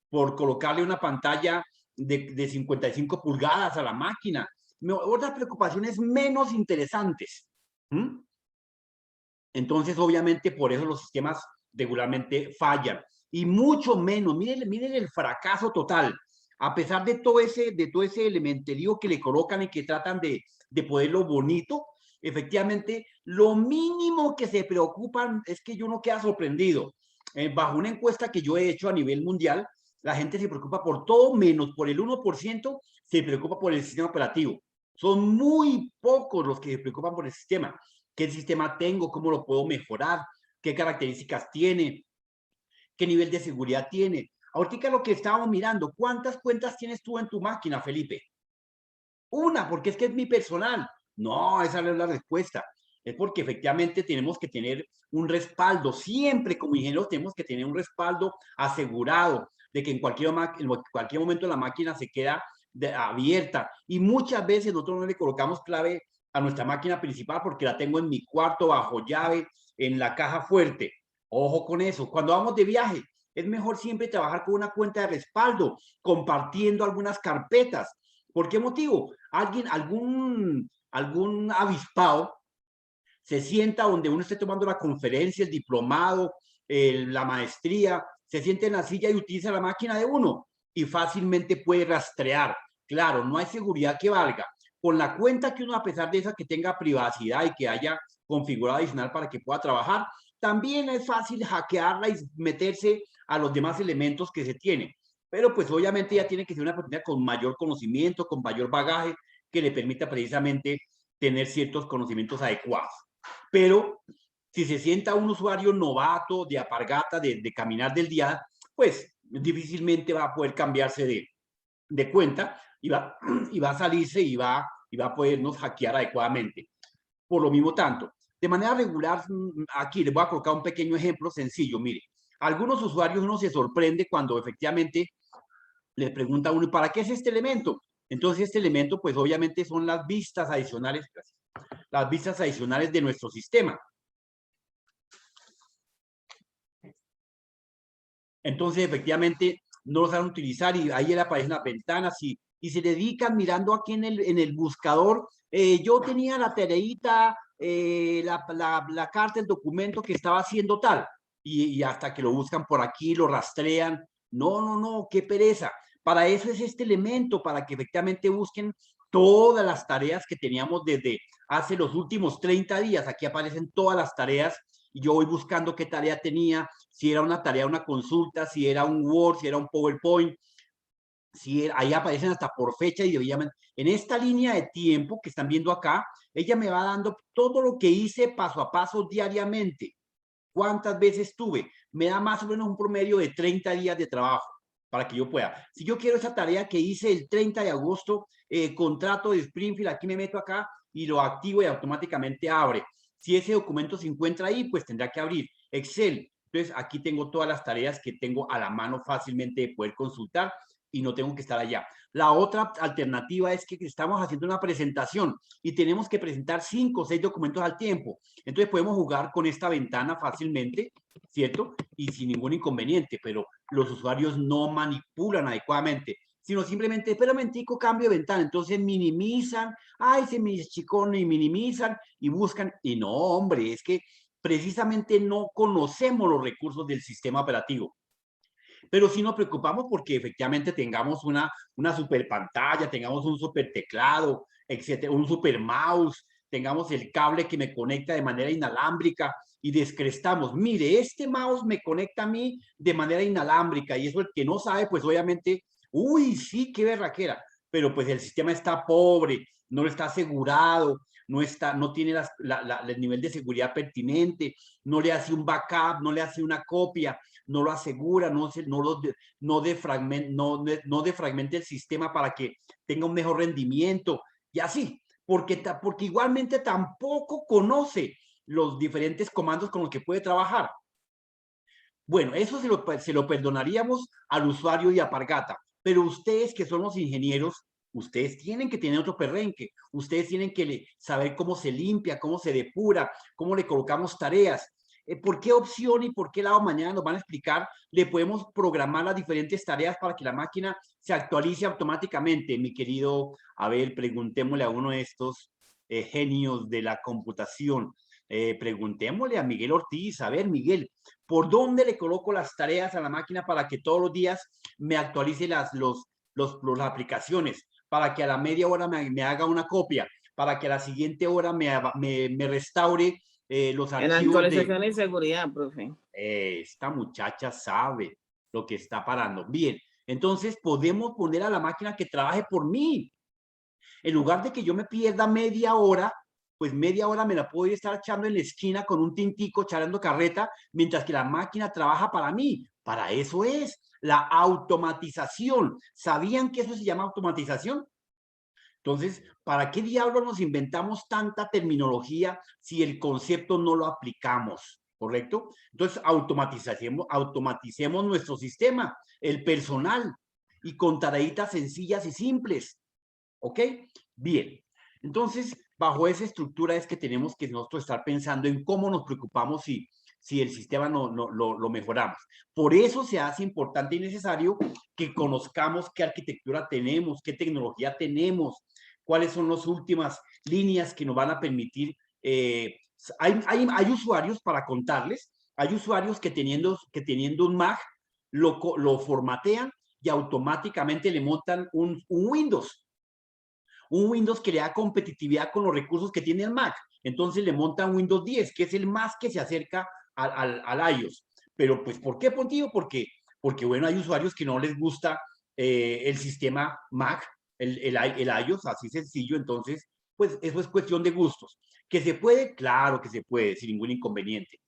por colocarle una pantalla de 55 pulgadas a la máquina. Otras preocupaciones menos interesantes. Entonces, obviamente, por eso los sistemas regularmente fallan. y mucho menos, miren el fracaso total, a pesar de todo ese elementerío que le colocan y que tratan de ponerlo bonito, efectivamente, lo mínimo que se preocupan es que uno queda sorprendido. Bajo una encuesta que yo he hecho a nivel mundial, la gente se preocupa por todo, menos por el 1% se preocupa por el sistema operativo. Son muy pocos los que se preocupan por el sistema. ¿Qué sistema tengo? ¿Cómo lo puedo mejorar? ¿Qué características tiene? ¿Qué nivel de seguridad tiene? Ahorita lo que estábamos mirando, ¿cuántas cuentas tienes tú en tu máquina, Felipe? Una, porque es que es mi personal. No, esa no es la respuesta. Es porque efectivamente tenemos que tener un respaldo. Siempre como ingenieros tenemos que tener un respaldo asegurado de que en cualquier momento la máquina se queda abierta. Y muchas veces nosotros no le colocamos clave a nuestra máquina principal porque la tengo en mi cuarto bajo llave, en la caja fuerte. Ojo con eso. Cuando vamos de viaje, es mejor siempre trabajar con una cuenta de respaldo, compartiendo algunas carpetas. ¿Por qué motivo? Algún avispado se sienta donde uno esté tomando la conferencia, el diplomado, la maestría, se siente en la silla y utiliza la máquina de uno y fácilmente puede rastrear. Claro, no hay seguridad que valga. Con la cuenta que uno, a pesar de esa que tenga privacidad y que haya configurado adicional para que pueda trabajar, también es fácil hackearla y meterse a los demás elementos que se tienen. Pero pues obviamente ya tiene que ser una persona con mayor conocimiento, con mayor bagaje, que le permita precisamente tener ciertos conocimientos adecuados. Pero si se sienta un usuario novato de alpargata, de caminar del día, pues difícilmente va a poder cambiarse de cuenta y va a salirse y va a podernos hackear adecuadamente. Por lo mismo tanto, de manera regular, aquí les voy a colocar un pequeño ejemplo sencillo. Mire, algunos usuarios uno se sorprende cuando efectivamente le pregunta a uno, ¿para qué es este elemento? Entonces este elemento pues obviamente son las vistas adicionales, las vistas adicionales de nuestro sistema. Entonces efectivamente no lo saben utilizar y ahí le aparecen las ventanas y se dedican mirando aquí en el buscador. Yo tenía la tareita, la carta, el documento que estaba haciendo tal y hasta que lo buscan por aquí, lo rastrean. No, qué pereza. Para eso es este elemento, para que efectivamente busquen todas las tareas que teníamos desde hace los últimos 30 días. Aquí aparecen todas las tareas y yo voy buscando qué tarea tenía, si era una tarea, una consulta, si era un Word, si era un PowerPoint, si era, ahí aparecen hasta por fecha y obviamente en esta línea de tiempo que están viendo acá, ella me va dando todo lo que hice paso a paso diariamente. ¿Cuántas veces tuve? Me da más o menos un promedio de 30 días de trabajo para que yo pueda. Si yo quiero esa tarea que hice el 30 de agosto, contrato de Springfield, aquí me meto acá y lo activo y automáticamente abre. Si ese documento se encuentra ahí, pues tendrá que abrir Excel. Entonces, aquí tengo todas las tareas que tengo a la mano fácilmente de poder consultar y no tengo que estar allá. La otra alternativa es que estamos haciendo una presentación y tenemos que presentar 5 o 6 documentos al tiempo. Entonces podemos jugar con esta ventana fácilmente, ¿cierto? Y sin ningún inconveniente, pero los usuarios no manipulan adecuadamente, sino simplemente, espera un momentico, cambio de ventana. Entonces minimizan, ay, se me achicó y minimizan y buscan. Y no, hombre, es que precisamente no conocemos los recursos del sistema operativo. Pero sí nos preocupamos porque efectivamente tengamos una super pantalla, tengamos un super teclado, etcétera, un super mouse, tengamos el cable que me conecta de manera inalámbrica y descrestamos. Mire, este mouse me conecta a mí de manera inalámbrica y eso el que no sabe, pues obviamente, uy, sí, qué berraquera, pero pues el sistema está pobre, no está asegurado, no tiene el nivel de seguridad pertinente, no le hace un backup, no le hace una copia, no lo asegura, no defragmente el sistema para que tenga un mejor rendimiento y así, porque igualmente tampoco conoce los diferentes comandos con los que puede trabajar. Bueno, eso se lo perdonaríamos al usuario de alpargata, pero ustedes que son los ingenieros, ustedes tienen que tener otro perrenque, ustedes tienen que saber cómo se limpia, cómo se depura, cómo le colocamos tareas. ¿Por qué opción y por qué lado mañana nos van a explicar? Le podemos programar las diferentes tareas para que la máquina se actualice automáticamente. Mi querido Abel, preguntémosle a uno de estos genios de la computación. Preguntémosle a Miguel Ortiz, a ver, Miguel, ¿por dónde le coloco las tareas a la máquina para que todos los días me actualice las aplicaciones, para que a la media hora me haga una copia, para que a la siguiente hora me restaure los En archivos actualización y seguridad, profe. Esta muchacha sabe lo que está parando. Bien, entonces podemos poner a la máquina que trabaje por mí. En lugar de que yo me pierda media hora, pues media hora me la puedo estar echando en la esquina con un tintico, charlando carreta, mientras que la máquina trabaja para mí. Para eso es la automatización. ¿Sabían que eso se llama automatización? Entonces, ¿para qué diablos nos inventamos tanta terminología si el concepto no lo aplicamos? ¿Correcto? Entonces, automaticemos nuestro sistema, el personal, y con tareitas sencillas y simples. ¿Ok? Bien. Entonces, bajo esa estructura es que tenemos que nosotros estar pensando en cómo nos preocupamos si el sistema lo mejoramos. Por eso se hace importante y necesario que conozcamos qué arquitectura tenemos, qué tecnología tenemos, cuáles son las últimas líneas que nos van a permitir. Hay usuarios, para contarles, hay usuarios que teniendo un Mac lo formatean y automáticamente le montan un Windows. Un Windows que le da competitividad con los recursos que tiene el Mac. Entonces le montan Windows 10, que es el más que se acerca al iOS. Pero, pues, ¿por qué motivo? Porque, bueno, hay usuarios que no les gusta el sistema Mac, el iOS, así sencillo. Entonces, pues, eso es cuestión de gustos. ¿Que se puede? Claro que se puede, sin ningún inconveniente.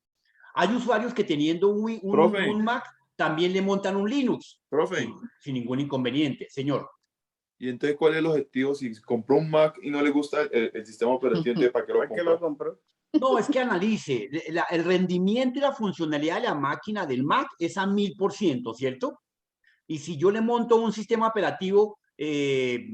Hay usuarios que teniendo un Mac, también le montan un Linux. Profe. Sin ningún inconveniente, señor. Y entonces, ¿cuál es el objetivo? Si compró un Mac y no le gusta el sistema operativo, entonces, ¿para qué lo compró? No, es que analice. El rendimiento y la funcionalidad de la máquina del Mac es a 1000%, ¿cierto? Y si yo le monto un sistema operativo de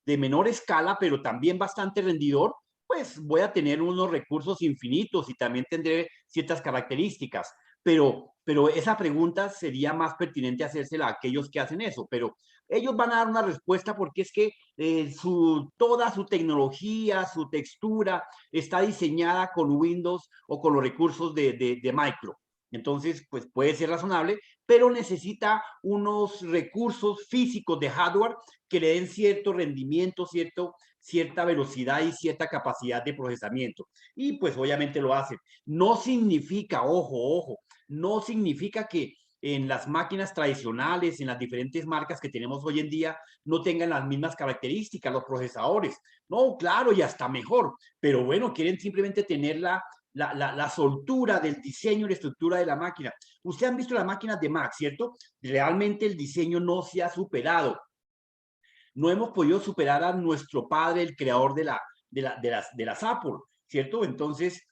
menor escala, pero también bastante rendidor, pues voy a tener unos recursos infinitos y también tendré ciertas características. Pero esa pregunta sería más pertinente hacérsela a aquellos que hacen eso. Pero ellos van a dar una respuesta porque es que toda su tecnología, su textura está diseñada con Windows o con los recursos de Micro. Entonces, pues puede ser razonable, pero necesita unos recursos físicos de hardware que le den cierto rendimiento, cierta velocidad y cierta capacidad de procesamiento. Y pues obviamente lo hacen. No significa, ojo, no significa que en las máquinas tradicionales, en las diferentes marcas que tenemos hoy en día, no tengan las mismas características, los procesadores. No, claro, y hasta mejor. Pero bueno, quieren simplemente tener la soltura del diseño y la estructura de la máquina. Ustedes han visto las máquinas de Mac, ¿cierto? Realmente el diseño no se ha superado. No hemos podido superar a nuestro padre, el creador de las Apple, ¿cierto? Entonces,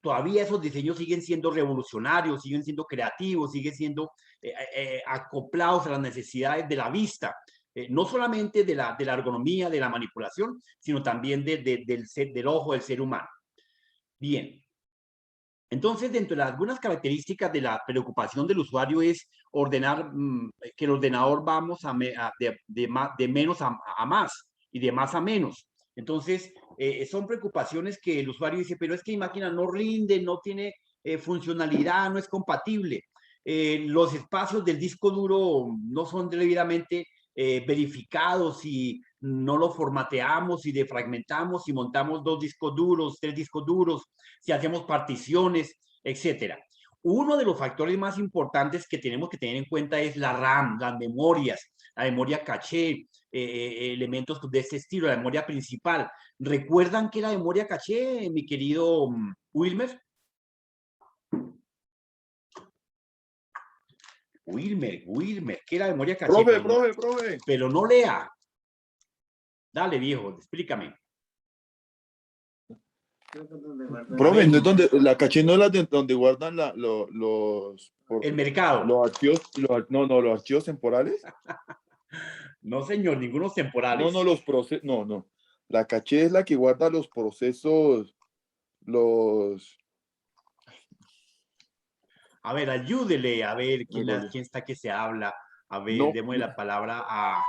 todavía esos diseños siguen siendo revolucionarios, siguen siendo creativos, siguen siendo acoplados a las necesidades de la vista. No solamente de la ergonomía, de la manipulación, sino también del ojo del ser humano. Bien. Entonces, dentro de algunas características de la preocupación del usuario es ordenar que el ordenador vamos de menos a más y de más a menos. Entonces, son preocupaciones que el usuario dice, pero es que mi máquina no rinde, no tiene funcionalidad, no es compatible. Los espacios del disco duro no son debidamente verificados y no lo formateamos y defragmentamos y montamos 2 discos duros, 3 discos duros, si hacemos particiones, etcétera. Uno de los factores más importantes que tenemos que tener en cuenta es la RAM, las memorias, la memoria caché, elementos de este estilo, la memoria principal. ¿Recuerdan qué es la memoria caché, mi querido Wilmer? Wilmer, ¿qué es la memoria caché? Profe. Pero no lea. Dale, viejo, explícame. Profe, ¿no es donde la caché no es la de donde guardan el mercado? Los archivos, los archivos temporales. No, señor, ningunos temporales. No, los procesos, no. La caché es la que guarda los procesos, A ver, ayúdele, a ver, ¿quién está que se habla? A ver, démosle la palabra a...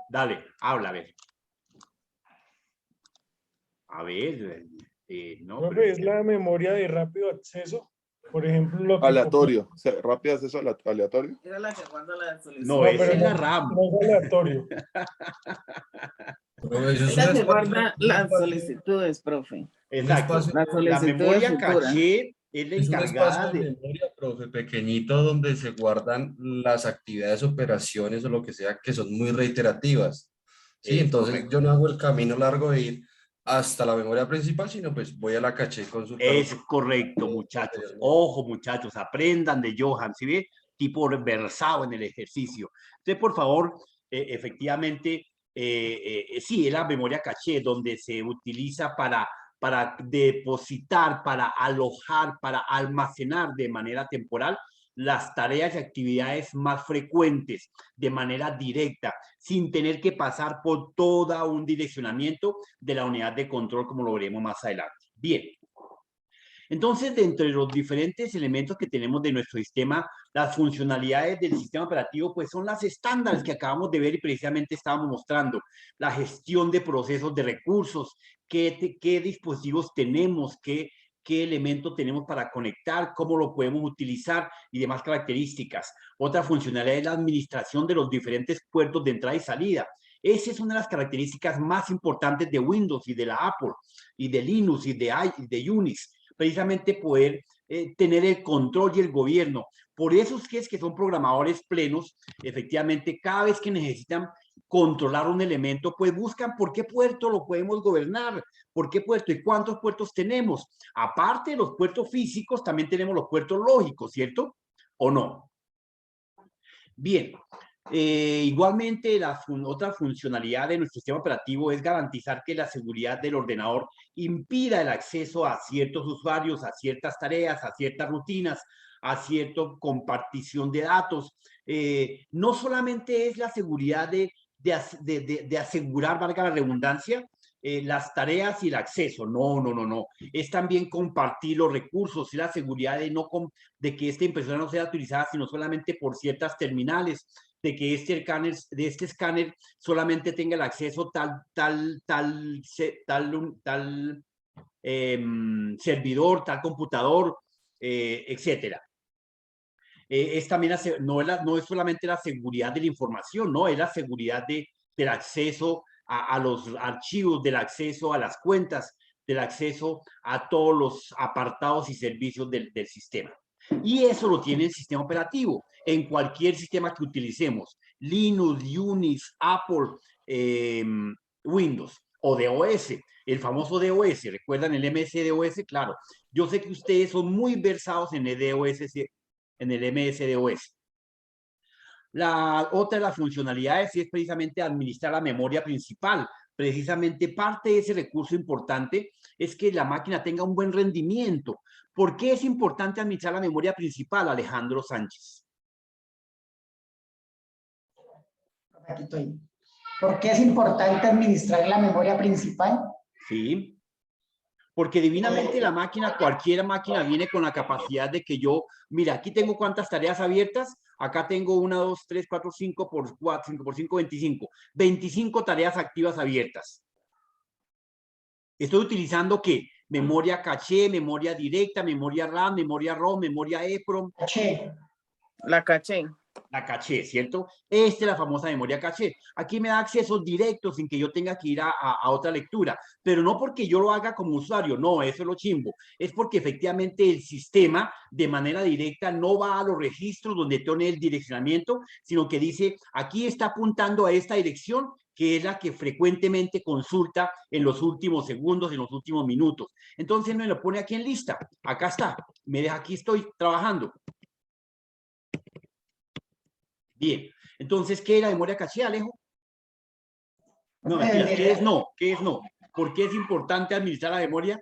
Dale, habla, a ver. A ver, No, Profe, pero es la memoria de rápido acceso. Por ejemplo, lo que Aleatorio. O sea, rápido acceso aleatorio. Era la que guarda la solicitud. no, esa pero es la RAM. no es aleatorio. Profe, eso es Es la un que espacio- guarda las solicitudes, profe. Exacto. espacio- Las La solicitudes memoria futuras. caché es la Es un encargada espacio de memoria, profe, pequeñito donde se guardan las actividades, operaciones o lo que sea que son muy reiterativas. Sí, Es entonces correcto. yo no hago el camino largo de ir hasta la memoria principal, sino pues voy a la caché consultar. Es correcto, muchachos. Ojo, muchachos, aprendan de Johan, ¿sí ve? Tipo versado en el ejercicio. Entonces, por favor, efectivamente, sí, es la memoria caché, donde se utiliza para depositar, para alojar, para almacenar de manera temporal las tareas y actividades más frecuentes de manera directa, sin tener que pasar por todo un direccionamiento de la unidad de control, como lo veremos más adelante. Bien. Entonces, dentro de los diferentes elementos que tenemos de nuestro sistema, las funcionalidades del sistema operativo, pues son las estándares que acabamos de ver y precisamente estábamos mostrando. La gestión de procesos de recursos, qué dispositivos tenemos, qué elementos tenemos para conectar, cómo lo podemos utilizar y demás características. Otra funcionalidad es la administración de los diferentes puertos de entrada y salida. Esa es una de las características más importantes de Windows y de la Apple, y de Linux y de Unix. Precisamente poder tener el control y el gobierno. Por eso es que son programadores plenos, efectivamente, cada vez que necesitan controlar un elemento, pues buscan por qué puerto lo podemos gobernar, por qué puerto y cuántos puertos tenemos. Aparte de los puertos físicos, también tenemos los puertos lógicos, ¿cierto? ¿O no? Bien. Igualmente, otra funcionalidad de nuestro sistema operativo es garantizar que la seguridad del ordenador impida el acceso a ciertos usuarios, a ciertas tareas, a ciertas rutinas, a cierta compartición de datos. No solamente es la seguridad de asegurar, valga la redundancia, las tareas y el acceso. No. Es también compartir los recursos y la seguridad de que esta impresora no sea utilizada sino solamente por ciertas terminales, de que este escáner solamente tenga el acceso tal servidor, tal computador, etcétera. Es también no es solamente la seguridad de la información, no, es la seguridad del acceso a los archivos, del acceso a las cuentas, del acceso a todos los apartados y servicios del sistema. Y eso lo tiene el sistema operativo en cualquier sistema que utilicemos, Linux, Unix, Apple, Windows o DOS, el famoso DOS. ¿Recuerdan el MS-DOS? Claro, yo sé que ustedes son muy versados en el DOS, en el MS-DOS. La otra de las funcionalidades es precisamente administrar la memoria principal. Precisamente parte de ese recurso importante es que la máquina tenga un buen rendimiento. ¿Por qué es importante administrar la memoria principal, Alejandro Sánchez? Aquí estoy. ¿Por qué es importante administrar la memoria principal? Sí. Porque divinamente la máquina, cualquier máquina viene con la capacidad de que yo, mira, aquí tengo cuántas tareas abiertas, acá tengo 1, 2, 3, 4, 5 por 4, 5 por 5, 25. 25 tareas activas abiertas. Estoy utilizando, ¿qué? Memoria caché, memoria directa, memoria RAM, memoria ROM, memoria EEPROM. Caché. La caché. La caché, ¿cierto? Esta es la famosa memoria caché. Aquí me da acceso directo sin que yo tenga que ir a otra lectura, pero no porque yo lo haga como usuario, no, eso es lo chimbo. Es porque efectivamente el sistema de manera directa no va a los registros donde tiene el direccionamiento, sino que dice, aquí está apuntando a esta dirección, que es la que frecuentemente consulta en los últimos segundos, en los últimos minutos. Entonces me lo pone aquí en lista. Acá está. Me deja, aquí estoy trabajando. Bien, entonces, ¿qué es la memoria caché, Alejo? No, mentiras, ¿qué es no? ¿Qué es no? ¿Por qué es importante administrar la memoria?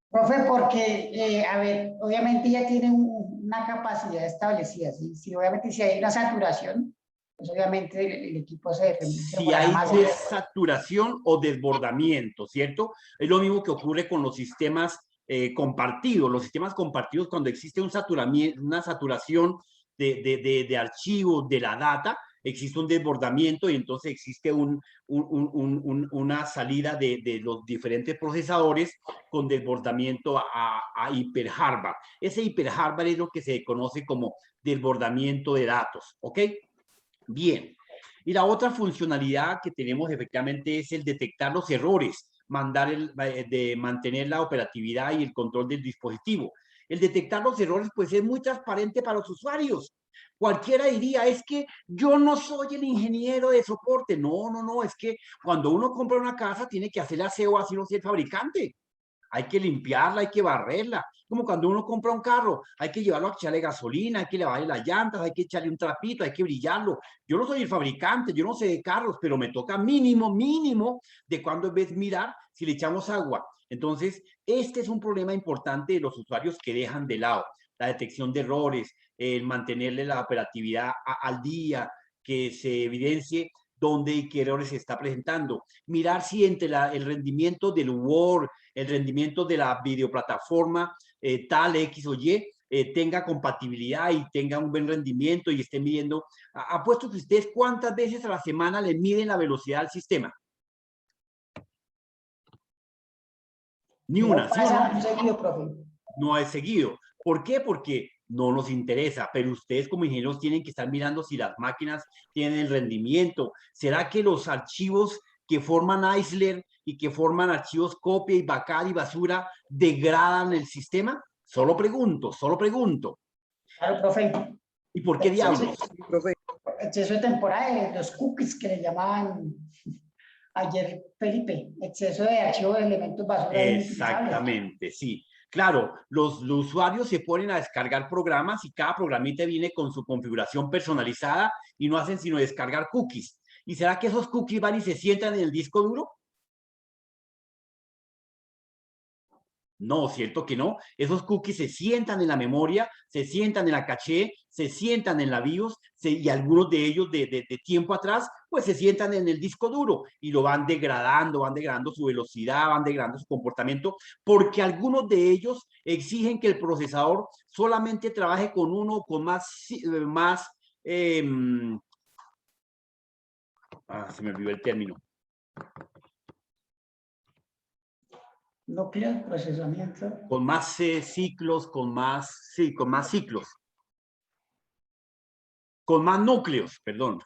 Profe, porque, a ver, obviamente ya tiene una capacidad establecida, ¿sí? Si obviamente si hay una saturación, pues obviamente el equipo se... Si hay saturación o desbordamiento, ¿cierto? Es lo mismo que ocurre con los sistemas compartidos. Los sistemas compartidos, cuando existe una saturación de archivos, de la data, existe un desbordamiento y entonces existe una salida de los diferentes procesadores con desbordamiento a hiperhardware. Ese hiperhardware es lo que se conoce como desbordamiento de datos, ¿ok? Bien. Y la otra funcionalidad que tenemos efectivamente es el detectar los errores, de mantener la operatividad y el control del dispositivo. El detectar los errores pues es muy transparente para los usuarios. Cualquiera diría, es que yo no soy el ingeniero de soporte. No, no, no, es que cuando uno compra una casa tiene que hacer aseo así no sea el fabricante. Hay que limpiarla, hay que barrerla. Como cuando uno compra un carro, hay que llevarlo a echarle gasolina, hay que lavarle las llantas, hay que echarle un trapito, hay que brillarlo. Yo no soy el fabricante, yo no sé de carros, pero me toca mínimo de cuando ves mirar si le echamos agua. Entonces, este es un problema importante de los usuarios que dejan de lado la detección de errores, el mantenerle la operatividad al día, que se evidencie dónde y qué errores se está presentando. Mirar si entre el rendimiento del Word, el rendimiento de la videoplataforma tal X o Y, tenga compatibilidad y tenga un buen rendimiento y esté midiendo. Apuesto que ustedes cuántas veces a la semana le miden la velocidad al sistema. Ni una, ¿sí o no? Seguido, profe. No es seguido. ¿Por qué? Porque no nos interesa, pero ustedes como ingenieros tienen que estar mirando si las máquinas tienen el rendimiento. ¿Será que los archivos que forman Isler y que forman archivos copia y backup y basura degradan el sistema? Solo pregunto, solo pregunto. Claro, profe. ¿Y por qué diablos? Exceso de temporada de los cookies que le llamaban ayer Felipe, exceso de archivos de elementos basura. Exactamente, sí. Claro, los usuarios se ponen a descargar programas y cada programita viene con su configuración personalizada y no hacen sino descargar cookies. ¿Y será que esos cookies van y se sientan en el disco duro? No, cierto que no. Esos cookies se sientan en la memoria, se sientan en la caché, se sientan en la BIOS y algunos de ellos de tiempo atrás, pues se sientan en el disco duro y lo van degradando su velocidad, van degradando su comportamiento, porque algunos de ellos exigen que el procesador solamente trabaje con uno o con se me olvidó el término. Núcleo, procesamiento. Con más ciclos, con más ciclos. Con más núcleos, perdón.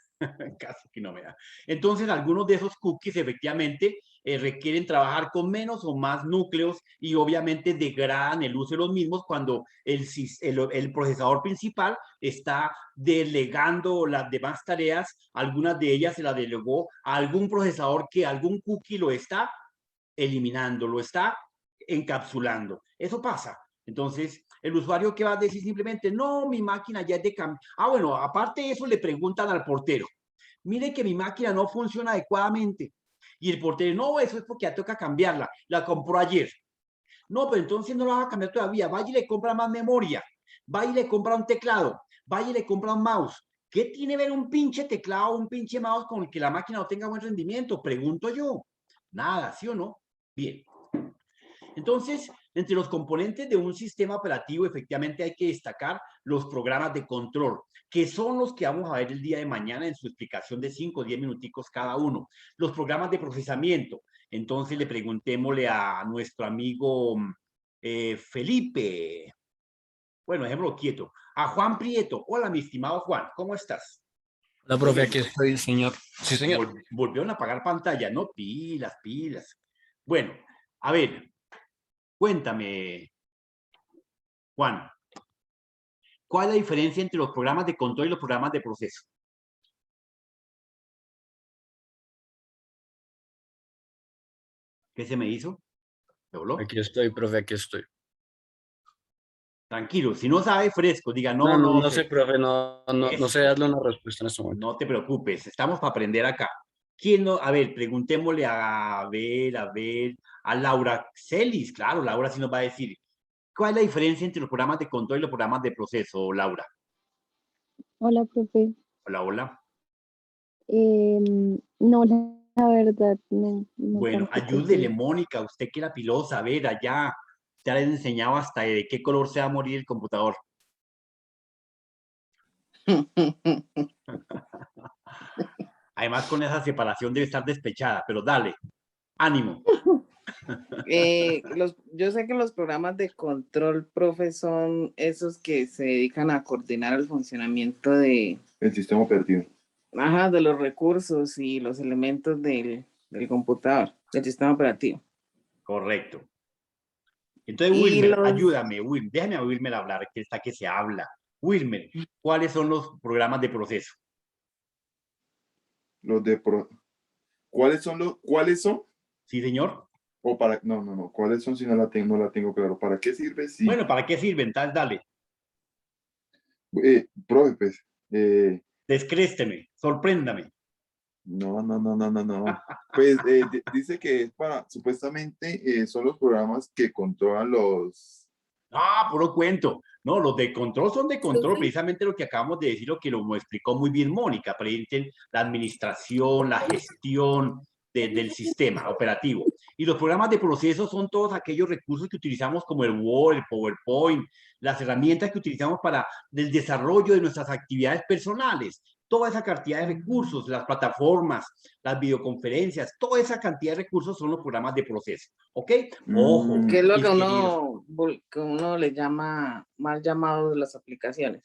Casi que no me da. Entonces, algunos de esos cookies efectivamente requieren trabajar con menos o más núcleos y obviamente degradan el uso de los mismos cuando el procesador principal está delegando las demás tareas. Algunas de ellas se las delegó a algún procesador que algún cookie lo está eliminando, lo está encapsulando. Eso pasa. Entonces, el usuario que va a decir simplemente, no, mi máquina ya es de cambio. Bueno, aparte de eso, le preguntan al portero, mire que mi máquina no funciona adecuadamente. Y el portero, no, eso es porque ya toca cambiarla. La compró ayer. No, pero entonces no la va a cambiar todavía. Vaya y le compra más memoria. Vaya y le compra un teclado. Vaya y le compra un mouse. ¿Qué tiene ver un pinche teclado, un pinche mouse con el que la máquina no tenga buen rendimiento? Pregunto yo. Nada, ¿sí o no? Bien. Entonces, entre los componentes de un sistema operativo, efectivamente hay que destacar los programas de control, que son los que vamos a ver el día de mañana en su explicación de 5 o 10 minuticos cada uno. Los programas de procesamiento. Entonces, le preguntémosle a nuestro amigo Felipe. Bueno, dejémoslo quieto. A Juan Prieto. Hola, mi estimado Juan, ¿cómo estás? Hola, profe, aquí estoy, señor. Sí, señor. Volvieron a apagar pantalla, ¿no? Pilas, pilas. Bueno, a ver. Cuéntame, Juan, ¿cuál es la diferencia entre los programas de control y los programas de proceso? ¿Qué se me hizo? ¿Se voló? Aquí estoy, profe, aquí estoy. Tranquilo, si no sabe, fresco, diga No sé, profe, no sé darle una respuesta en este momento. No te preocupes, estamos para aprender acá. ¿Quién no? A ver, preguntémosle a Laura Celis, claro, Laura sí nos va a decir. ¿Cuál es la diferencia entre los programas de control y los programas de proceso, Laura? Hola, profe. Hola, hola. No, la verdad, no. Bueno, ayúdele, Mónica, usted que era pilosa, a ver, allá, ya les enseñaba hasta de qué color se va a morir el computador. Además, con esa separación debe estar despechada, pero dale, ánimo. Yo sé que los programas de control, profe, son esos que se dedican a coordinar el funcionamiento de... El sistema operativo. Ajá, de los recursos y los elementos del computador, del sistema operativo. Correcto. Entonces, Y Wilmer, los- ayúdame, Wilmer, déjame a Wilmer hablar, que está que se habla. Wilmer, ¿cuáles son los programas de proceso? Los de ¿Cuáles son? Sí, señor. O para, no, ¿cuáles son si no la tengo claro? ¿Para qué sirve? Sí. Bueno, ¿para qué sirven? Dale. Profe, pues, Descrésteme, sorpréndame. No. Pues dice que es para, supuestamente, son los programas que controlan los... Ah, puro cuento. No, los de control son de control, Profe. precisamente lo que acabamos de decir, lo que lo explicó muy bien Mónica, la administración, la gestión del sistema operativo. Y los programas de proceso son todos aquellos recursos que utilizamos como el Word, el PowerPoint, las herramientas que utilizamos para el desarrollo de nuestras actividades personales. Toda esa cantidad de recursos, las plataformas, las videoconferencias, toda esa cantidad de recursos son los programas de proceso. ¿Ok? Ojo. ¿Qué es lo que mis uno le llama, mal llamado las aplicaciones?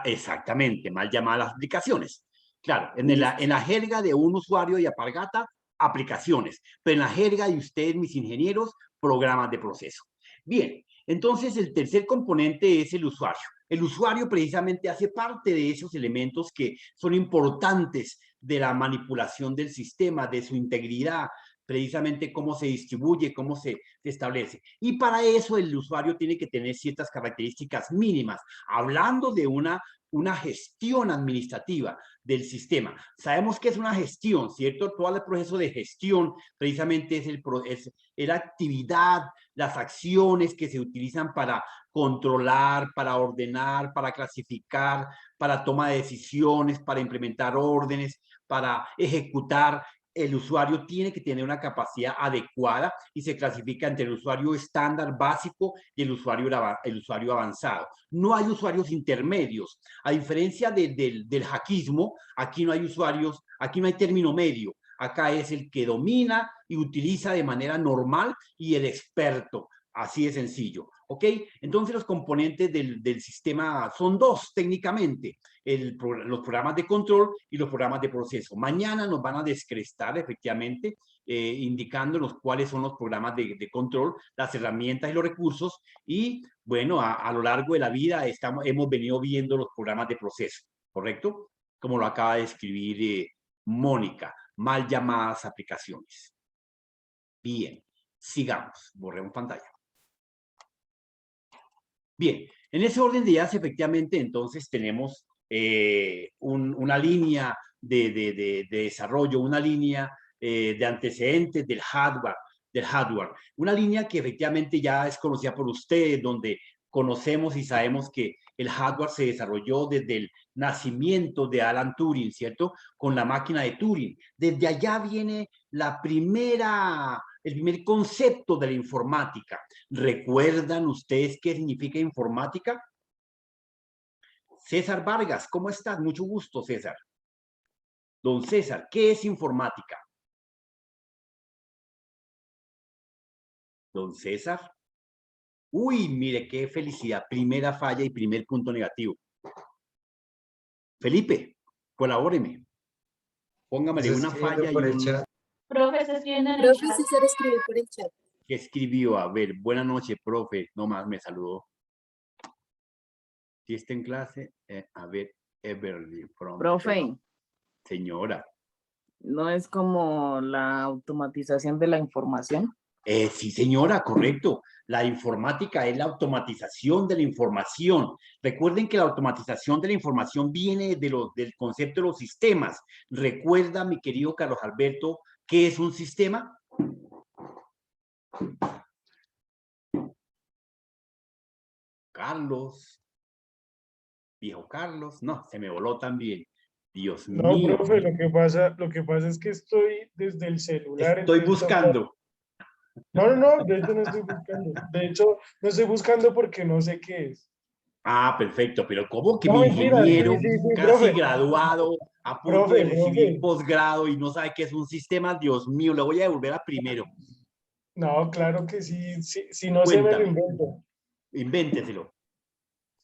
Exactamente, mal llamadas aplicaciones. Claro, en la jerga de un usuario de Alpargata, aplicaciones, pero en la jerga de ustedes, mis ingenieros, programas de proceso. Bien, entonces el tercer componente es el usuario. El usuario precisamente hace parte de esos elementos que son importantes de la manipulación del sistema, de su integridad, precisamente cómo se distribuye, cómo se establece. Y para eso el usuario tiene que tener ciertas características mínimas. Hablando de una gestión administrativa del sistema. Sabemos que es una gestión, ¿cierto? Todo el proceso de gestión precisamente es la actividad, las acciones que se utilizan para controlar, para ordenar, para clasificar, para toma de decisiones, para implementar órdenes, para ejecutar. El usuario tiene que tener una capacidad adecuada y se clasifica entre el usuario estándar básico y el usuario avanzado. No hay usuarios intermedios. A diferencia del hackismo, aquí no hay usuarios, aquí no hay término medio. Acá es el que domina y utiliza de manera normal y el experto. Así de sencillo. ¿Ok? Entonces los componentes del sistema son dos técnicamente. Los programas de control y los programas de proceso. Mañana nos van a descrestar efectivamente, indicándonos cuáles son los programas de control, las herramientas y los recursos. Y bueno, a lo largo de la vida hemos venido viendo los programas de proceso, ¿correcto? Como lo acaba de escribir Mónica, mal llamadas aplicaciones. Bien, sigamos, borremos pantalla. Bien, en ese orden de ideas, efectivamente, entonces tenemos una línea de desarrollo, una línea de antecedentes del hardware, una línea que efectivamente ya es conocida por ustedes, donde conocemos y sabemos que el hardware se desarrolló desde el nacimiento de Alan Turing, ¿cierto? Con la máquina de Turing. Desde allá viene el primer concepto de la informática. ¿Recuerdan ustedes qué significa informática? César Vargas, ¿cómo estás? Mucho gusto, César. Don César, ¿qué es informática? Don César. Uy, mire, qué felicidad. Primera falla y primer punto negativo. Felipe, colabóreme. Póngamele una falla y un... Profe, se escribiendo en el Profe, chat. César escribió por el chat. ¿Qué escribió? A ver, buenas noches, profe. No más, me saludó. Si está en clase, a ver, Everly. Profe. Señora. ¿No es como la automatización de la información? Sí, señora, correcto. La informática es la automatización de la información. Recuerden que la automatización de la información viene del concepto de los sistemas. Recuerda, mi querido Carlos Alberto, ¿qué es un sistema? Carlos. Viejo Carlos. No, se me voló también. Dios No, mío. profe, lo que pasa es que estoy desde el celular. Estoy entonces buscando. No, de hecho no estoy buscando. De hecho, no estoy buscando porque no sé qué es. Ah, perfecto, pero ¿cómo que No, mi mentira, sí, ingeniero sí, sí, casi profe. graduado, a punto Profe, de recibir profe. posgrado y no sabe qué es un sistema? Dios mío, le voy a devolver a primero. No, claro que sí, sí, si no se me lo Cuéntame, invento. invénteselo.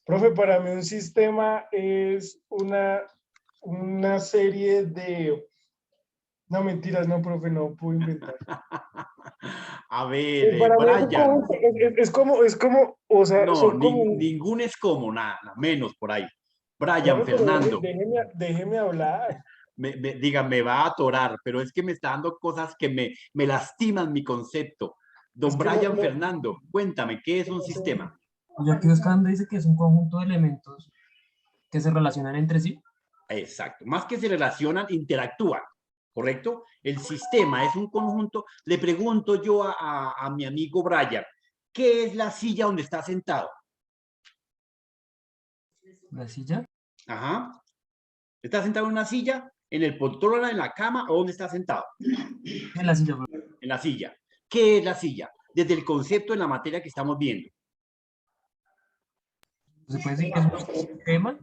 Profe, para mí un sistema es una serie de... No, mentiras, no, profe, no puedo inventar. A ver, Para mí es un Brian. conjunto, es como, o sea, No, son como... ningún es como, nada, menos por ahí. Brian, Profe, pero Fernando, déjeme hablar. diga, me va a atorar, pero es que me está dando cosas que me lastiman mi concepto. Don Es que no, Brian no, Fernando, cuéntame, ¿qué es un no sé. sistema? Yo aquí buscando dice que es un conjunto de elementos que se relacionan entre sí. Exacto, más que se relacionan, interactúan, ¿correcto? El sistema es un conjunto. Le pregunto yo a mi amigo Brian, ¿qué es la silla donde está sentado? La silla. Ajá. ¿Está sentado en una silla, en el poltrona, en la cama o dónde está sentado? En la silla. En la silla. ¿Qué es la silla? Desde el concepto en la materia que estamos viendo. ¿Se puede decir que es un sistema?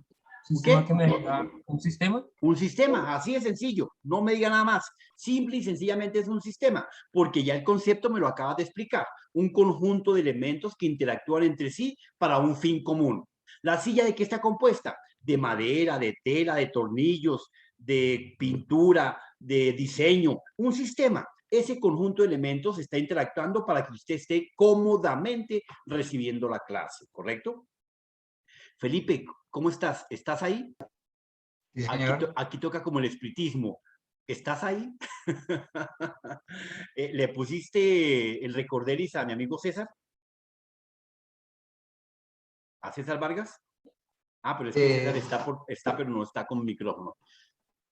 ¿Un sistema que me diga un sistema? Un sistema, así de sencillo. No me diga nada más. Simple y sencillamente es un sistema, porque ya el concepto me lo acabas de explicar. Un conjunto de elementos que interactúan entre sí para un fin común. ¿La silla de qué está compuesta? De madera, de tela, de tornillos, de pintura, de diseño. Un sistema. Ese conjunto de elementos está interactuando para que usted esté cómodamente recibiendo la clase, ¿correcto? Felipe, ¿cómo estás? ¿Estás ahí? Sí, señor. Aquí toca como el espiritismo. ¿Estás ahí? ¿Le pusiste el recorderis a mi amigo César? ¿A César Vargas? Ah, pero es que César está, pero no está con micrófono.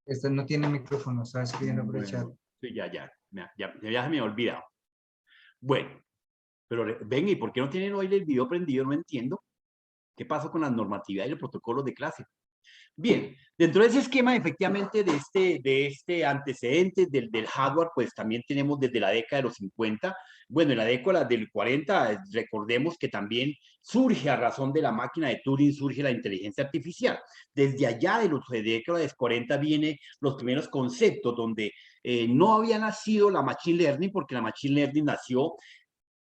Este no tiene micrófono, está escribiendo por el chat. Sí, ya se me ha olvidado. Bueno, pero ven, ¿y por qué no tienen hoy el video prendido? No entiendo. ¿Qué pasó con la normatividad y los protocolos de clase? Bien, dentro de ese esquema, efectivamente, de este antecedente del hardware, pues también tenemos desde la década de los 50, bueno, en la década del 40, recordemos que también surge a razón de la máquina de Turing, surge la inteligencia artificial. Desde allá de los décadas de los 40 vienen los primeros conceptos donde no había nacido la machine learning, porque la machine learning nació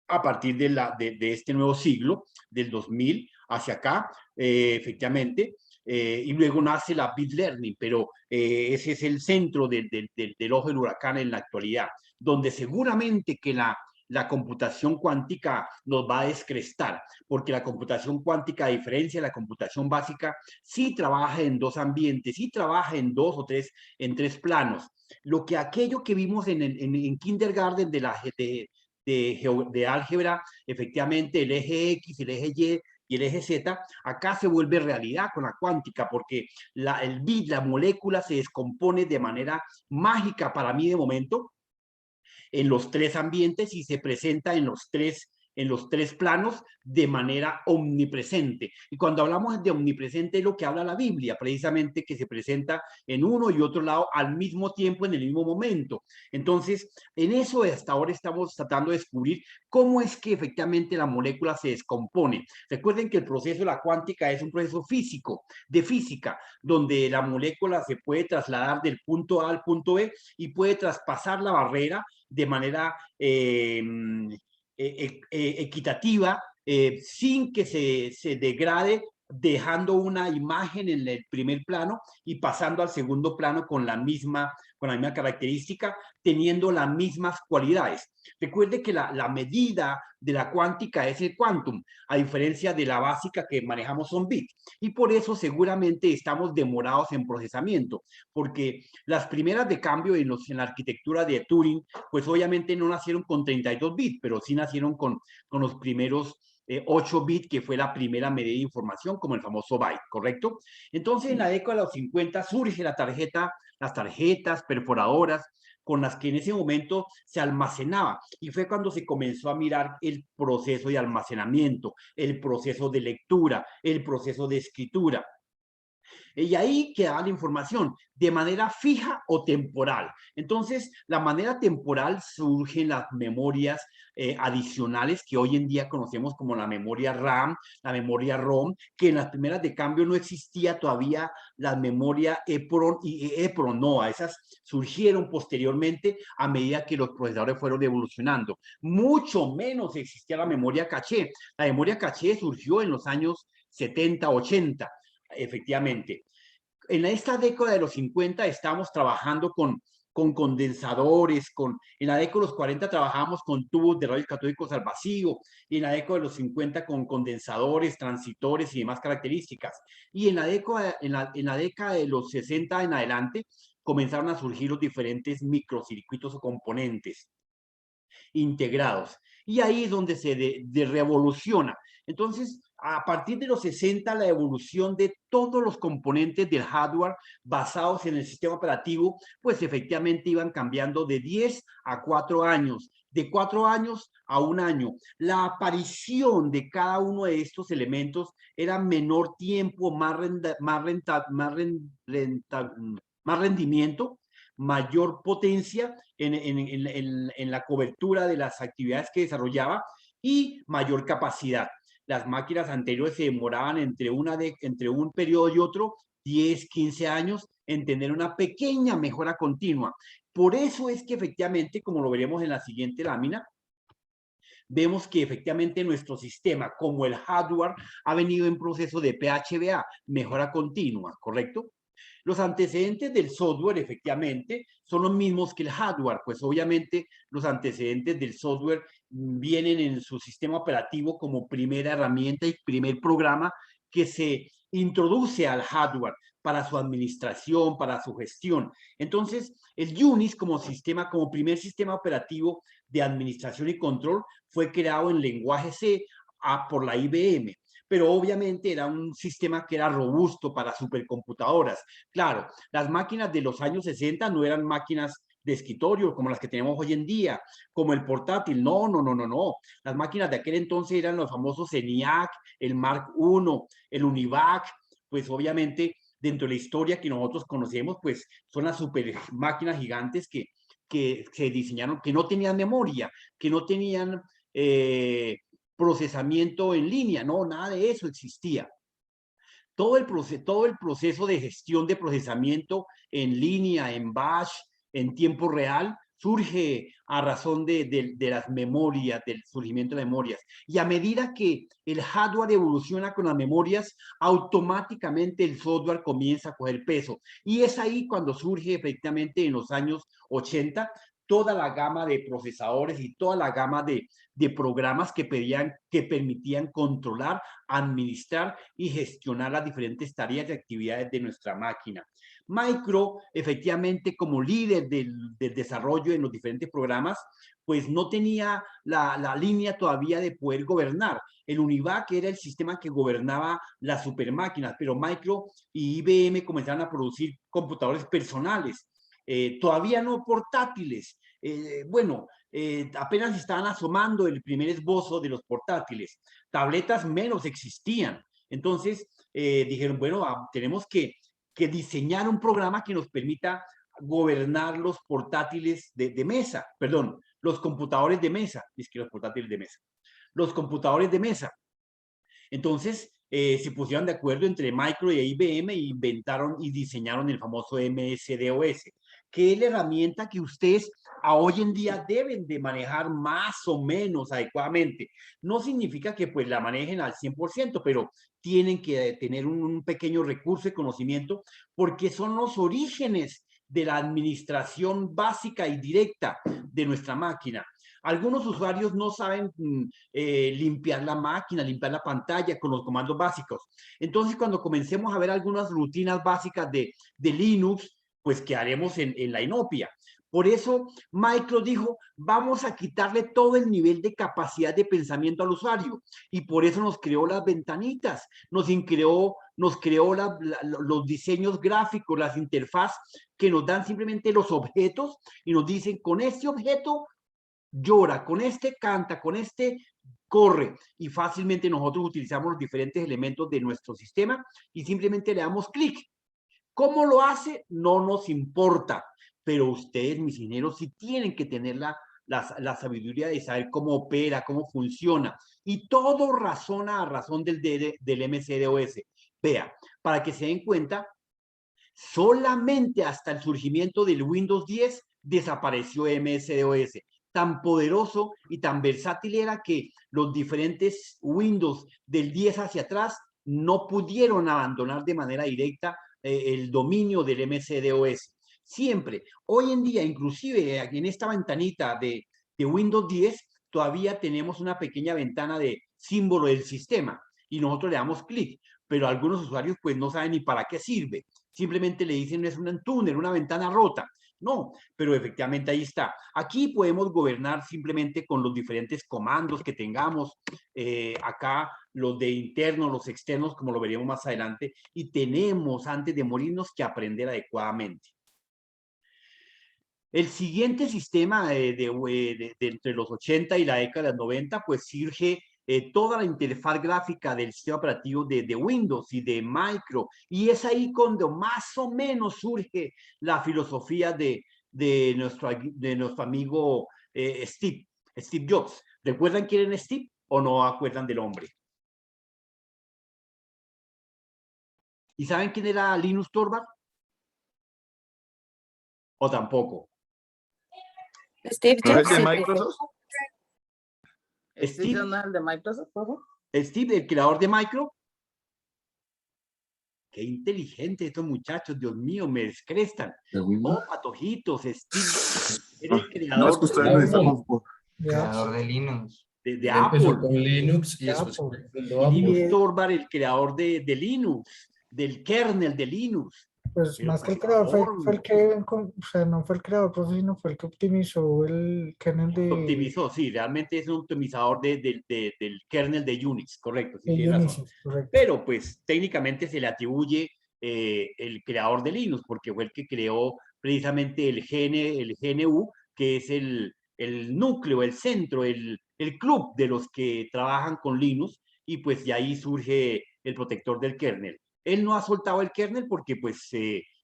a partir de este nuevo siglo, del 2000 hacia acá, efectivamente, y luego nace la Big Learning, pero ese es el centro del ojo del huracán en la actualidad, donde seguramente que la computación cuántica nos va a descrestar, porque la computación cuántica, a diferencia de la computación básica, sí trabaja en dos ambientes, sí trabaja en dos o tres, en tres planos. Lo que aquello que vimos en kindergarten de álgebra, efectivamente el eje X, el eje Y y el eje Z, acá se vuelve realidad con la cuántica, porque el bit, la molécula se descompone de manera mágica para mí de momento, en los tres ambientes y se presenta en los tres planos de manera omnipresente. Y cuando hablamos de omnipresente es lo que habla la Biblia, precisamente que se presenta en uno y otro lado al mismo tiempo, en el mismo momento. Entonces, en eso hasta ahora estamos tratando de descubrir cómo es que efectivamente la molécula se descompone. Recuerden que el proceso de la cuántica es un proceso físico, de física, donde la molécula se puede trasladar del punto A al punto B y puede traspasar la barrera de manera equitativa, sin que se degrade, dejando una imagen en el primer plano y pasando al segundo plano con la misma característica, teniendo las mismas cualidades. Recuerde que la medida de la cuántica es el quantum, a diferencia de la básica que manejamos son bits. Y por eso seguramente estamos demorados en procesamiento, porque las primeras de cambio en la arquitectura de Turing, pues obviamente no nacieron con 32 bits, pero sí nacieron con los primeros 8 bits, que fue la primera medida de información, como el famoso byte, ¿correcto? Entonces, en la década de los 50 surge las tarjetas perforadoras, con las que en ese momento se almacenaba. Y fue cuando se comenzó a mirar el proceso de almacenamiento, el proceso de lectura, el proceso de escritura. Y ahí quedaba la información de manera fija o temporal. Entonces, la manera temporal surgen las memorias adicionales que hoy en día conocemos como la memoria RAM, la memoria ROM, que en las primeras de cambio no existía todavía la memoria EPROM y EPROM, no, a esas surgieron posteriormente a medida que los procesadores fueron evolucionando. Mucho menos existía la memoria caché. La memoria caché surgió en los años 70, 80, efectivamente. En esta década de los 50 estamos trabajando con condensadores, en la década de los 40 trabajamos con tubos de rayos catódicos al vacío, y en la década de los 50 con condensadores, transitores y demás características. Y en la década de los 60 en adelante comenzaron a surgir los diferentes microcircuitos o componentes integrados. Y ahí es donde se revoluciona. Entonces, a partir de los 60, la evolución de todos los componentes del hardware basados en el sistema operativo, pues efectivamente iban cambiando de 10 a 4 años, de 4 años a 1 año. La aparición de cada uno de estos elementos era menor tiempo, más rendimiento, mayor potencia en la cobertura de las actividades que desarrollaba y mayor capacidad. Las máquinas anteriores se demoraban entre un periodo y otro 10, 15 años en tener una pequeña mejora continua. Por eso es que efectivamente, como lo veremos en la siguiente lámina, vemos que efectivamente nuestro sistema, como el hardware, ha venido en proceso de PHBA, mejora continua, ¿correcto? Los antecedentes del software, efectivamente, son los mismos que el hardware, pues obviamente los antecedentes del software vienen en su sistema operativo como primera herramienta y primer programa que se introduce al hardware para su administración, para su gestión. Entonces, el UNIX como primer sistema operativo de administración y control fue creado en lenguaje C por la IBM. Pero obviamente era un sistema que era robusto para supercomputadoras. Claro, las máquinas de los años 60 no eran máquinas de escritorio como las que tenemos hoy en día, como el portátil. No. Las máquinas de aquel entonces eran los famosos ENIAC, el Mark I, el UNIVAC. Pues obviamente dentro de la historia que nosotros conocemos, pues son las super máquinas gigantes que se diseñaron, que no tenían memoria, que no tenían procesamiento en línea, no, nada de eso existía. Todo el proceso de gestión de procesamiento en línea, en batch, en tiempo real, surge a razón de las memorias, del surgimiento de memorias. Y a medida que el hardware evoluciona con las memorias, automáticamente el software comienza a coger peso. Y es ahí cuando surge efectivamente en los años 80 toda la gama de procesadores y toda la gama de programas que permitían controlar, administrar y gestionar las diferentes tareas y actividades de nuestra máquina. Micro, efectivamente, como líder del desarrollo en los diferentes programas, pues no tenía la línea todavía de poder gobernar. El UNIVAC era el sistema que gobernaba las supermáquinas, pero Micro y IBM comenzaron a producir computadores personales. Todavía no portátiles. Apenas estaban asomando el primer esbozo de los portátiles. Tabletas menos existían. Entonces dijeron, bueno, tenemos que diseñar un programa que nos permita gobernar los portátiles de mesa, perdón, los computadores de mesa, es que los portátiles de mesa, los computadores de mesa. Entonces, se pusieron de acuerdo entre Micro y IBM e inventaron y diseñaron el famoso MS-DOS, que es la herramienta que ustedes hoy en día deben de manejar más o menos adecuadamente. No significa que pues la manejen al 100%, pero tienen que tener un pequeño recurso de conocimiento porque son los orígenes de la administración básica y directa de nuestra máquina. Algunos usuarios no saben limpiar la máquina, limpiar la pantalla con los comandos básicos. Entonces, cuando comencemos a ver algunas rutinas básicas de Linux, pues quedaremos en la inopia. Por eso, Micro dijo, vamos a quitarle todo el nivel de capacidad de pensamiento al usuario. Y por eso nos creó las ventanitas, nos creó los diseños gráficos, las interfaces que nos dan simplemente los objetos y nos dicen, con este objeto llora, con este canta, con este corre, y fácilmente nosotros utilizamos los diferentes elementos de nuestro sistema y simplemente le damos clic ¿Cómo lo hace? No nos importa, pero ustedes, mis ingenieros, sí tienen que tener la sabiduría de saber cómo opera, cómo funciona, y todo razona a razón del MCDOS. Vea, para que se den cuenta, solamente hasta el surgimiento del Windows 10 desapareció MS-DOS. Tan poderoso y tan versátil era que los diferentes Windows del 10 hacia atrás no pudieron abandonar de manera directa el dominio del MS-DOS. Siempre, hoy en día, inclusive aquí en esta ventanita de Windows 10, todavía tenemos una pequeña ventana de símbolo del sistema y nosotros le damos clic, pero algunos usuarios pues no saben ni para qué sirve. Simplemente le dicen es un túnel, una ventana rota. No, pero efectivamente ahí está. Aquí podemos gobernar simplemente con los diferentes comandos que tengamos. Acá los de internos, los externos, como lo veremos más adelante. Y tenemos, antes de morirnos, que aprender adecuadamente. El siguiente sistema de entre los 80 y la década de los 90, pues surge toda la interfaz gráfica del sistema operativo de Windows y de Micro, y es ahí cuando más o menos surge la filosofía de nuestro amigo Steve Jobs. ¿Recuerdan quién era Steve o no acuerdan del hombre? ¿Y saben quién era Linus Torvalds? ¿O tampoco? Steve ¿No es Jobs. de Microsoft? Steve Jobs, ¿el de Microsoft, por favor? Steve, el creador de Micro. Qué inteligente estos muchachos, Dios mío, me descrestan. Oh, patojitos, Steve, era el creador, No, es que ustedes necesitan Creador de Linux. de Él empezó Apple. con Linux y después fundó Apple. Linus Torvalds, el creador de Linux, del kernel de Linux. Pues Pero más que por el creador favor, fue el que, o sea, no fue el creador, profe, sino fue el que optimizó el kernel de optimizó, sí, realmente es un optimizador del kernel de Unix, correcto, sí, tiene Unix, razón. correcto. Pero pues técnicamente se le atribuye el creador de Linux, porque fue el que creó precisamente el GNU, que es el núcleo, el centro, el club de los que trabajan con Linux, y pues de ahí surge el protector del kernel. Él no ha soltado el kernel porque pues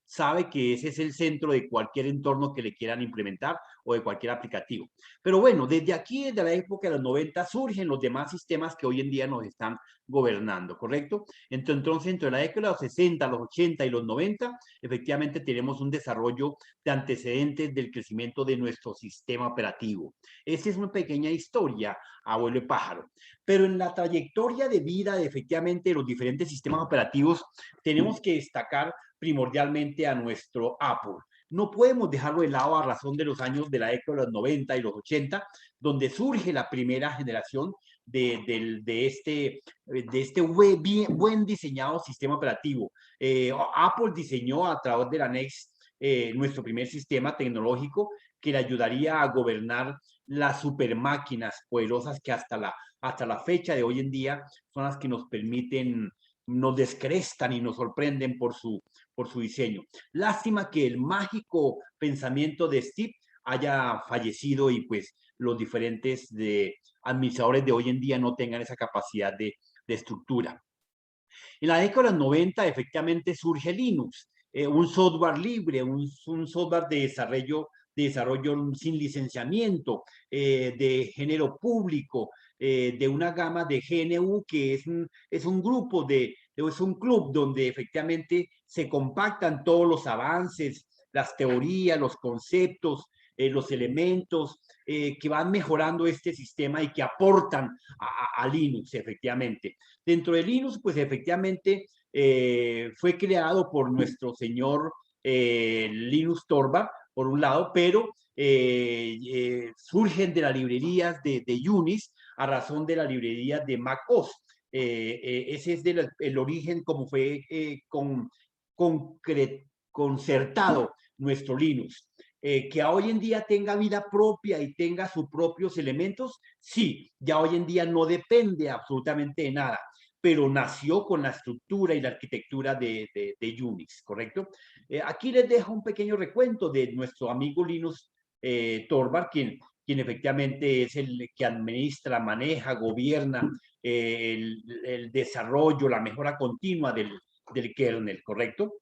sabe que ese es el centro de cualquier entorno que le quieran implementar o de cualquier aplicativo. Pero bueno, desde aquí, desde la época de los 90, surgen los demás sistemas que hoy en día nos están gobernando, ¿correcto? Entonces, entre la década de los 60, los 80 y los 90, efectivamente tenemos un desarrollo de antecedentes del crecimiento de nuestro sistema operativo. Esa es una pequeña historia, abuelo de pájaro. Pero en la trayectoria de vida de efectivamente los diferentes sistemas operativos, tenemos que destacar primordialmente a nuestro Apple. No podemos dejarlo de lado a razón de los años de la década de los 90 y los 80, donde surge la primera generación de este buen diseñado sistema operativo. Apple diseñó a través de la Next nuestro primer sistema tecnológico que le ayudaría a gobernar las supermáquinas poderosas que hasta la fecha de hoy en día son las que nos permiten, nos descrestan y nos sorprenden por su diseño. Lástima que el mágico pensamiento de Steve haya fallecido y pues los diferentes administradores de hoy en día no tengan esa capacidad de estructura. En la década de los 90 efectivamente surge Linux, un software libre, un software de desarrollo sin licenciamiento, de género público, de una gama de GNU que es un grupo es un club donde efectivamente se compactan todos los avances, las teorías, los conceptos, los elementos que van mejorando este sistema y que aportan a Linux, efectivamente. Dentro de Linux, pues efectivamente fue creado por nuestro señor Linus Torvalds, por un lado, pero surgen de las librerías de Unix a razón de las librerías de Mac OS. Ese es el origen como fue concertado nuestro Linux. Que hoy en día tenga vida propia y tenga sus propios elementos, sí, ya hoy en día no depende absolutamente de nada, pero nació con la estructura y la arquitectura de Unix, ¿correcto? Aquí les dejo un pequeño recuento de nuestro amigo Linus Torvalds, quien efectivamente es el que administra, maneja, gobierna el desarrollo, la mejora continua del kernel, ¿correcto?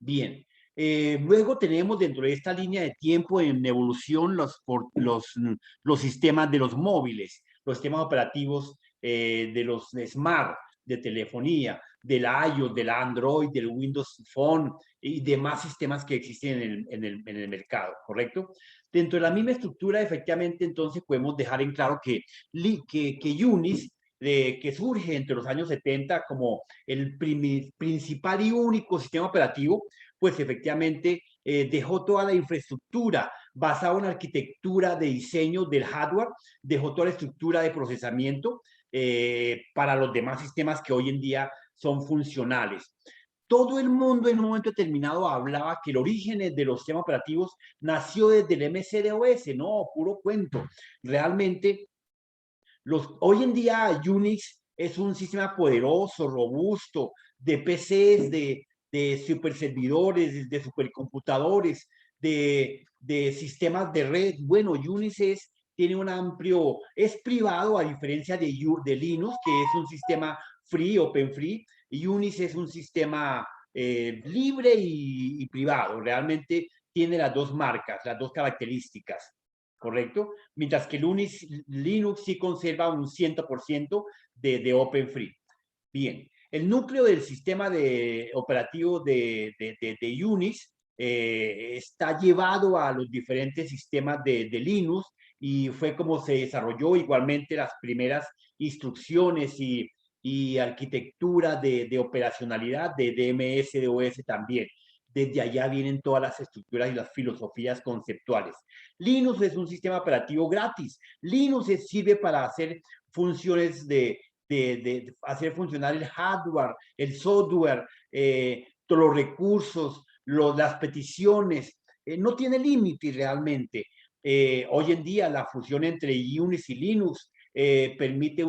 Bien. Luego tenemos dentro de esta línea de tiempo en evolución los sistemas de los móviles, los sistemas operativos de los Smart, de telefonía, del iOS, del Android, del Windows Phone y demás sistemas que existen en el mercado, ¿correcto? Dentro de la misma estructura, efectivamente, entonces podemos dejar en claro que Unix, que surge entre los años 70 como el principal y único sistema operativo, pues efectivamente dejó toda la infraestructura basada en arquitectura de diseño del hardware, dejó toda la estructura de procesamiento para los demás sistemas que hoy en día son funcionales. Todo el mundo en un momento determinado hablaba que el origen de los sistemas operativos nació desde el MS-DOS, no, puro cuento. Realmente, hoy en día Unix es un sistema poderoso, robusto, de PCs, de superservidores, de supercomputadores, de sistemas de red. Bueno, Unix tiene un amplio, es privado a diferencia de Linux, que es un sistema free, open free, y Unix es un sistema libre y privado. Realmente tiene las dos marcas, las dos características, ¿correcto? Mientras que Linux sí conserva un 100% de open free. Bien, el núcleo del sistema operativo de Unix está llevado a los diferentes sistemas de Linux y fue como se desarrolló igualmente las primeras instrucciones y arquitectura de operacionalidad de MS-DOS también. Desde allá vienen todas las estructuras y las filosofías conceptuales. Linux es un sistema operativo gratis. Linux sirve para hacer funciones de hacer funcionar el hardware, el software, todos los recursos, las peticiones. No tiene límite realmente. Hoy en día la fusión entre Unix y Linux permite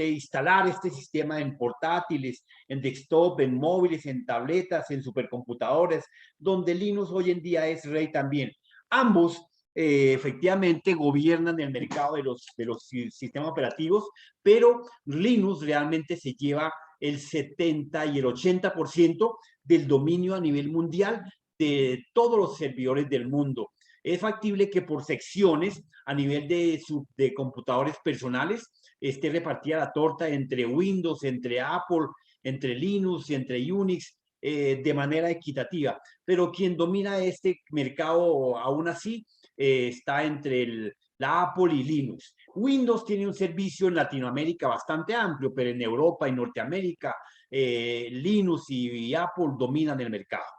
instalar este sistema en portátiles, en desktop, en móviles, en tabletas, en supercomputadores, donde Linux hoy en día es rey también. Ambos efectivamente gobiernan el mercado de los sistemas operativos, pero Linux realmente se lleva el 70 y el 80% del dominio a nivel mundial de todos los servidores del mundo. Es factible que por secciones a nivel de computadores personales esté repartida la torta entre Windows, entre Apple, entre Linux, entre Unix, de manera equitativa. Pero quien domina este mercado aún así está entre la Apple y Linux. Windows tiene un servicio en Latinoamérica bastante amplio, pero en Europa y Norteamérica Linux y Apple dominan el mercado.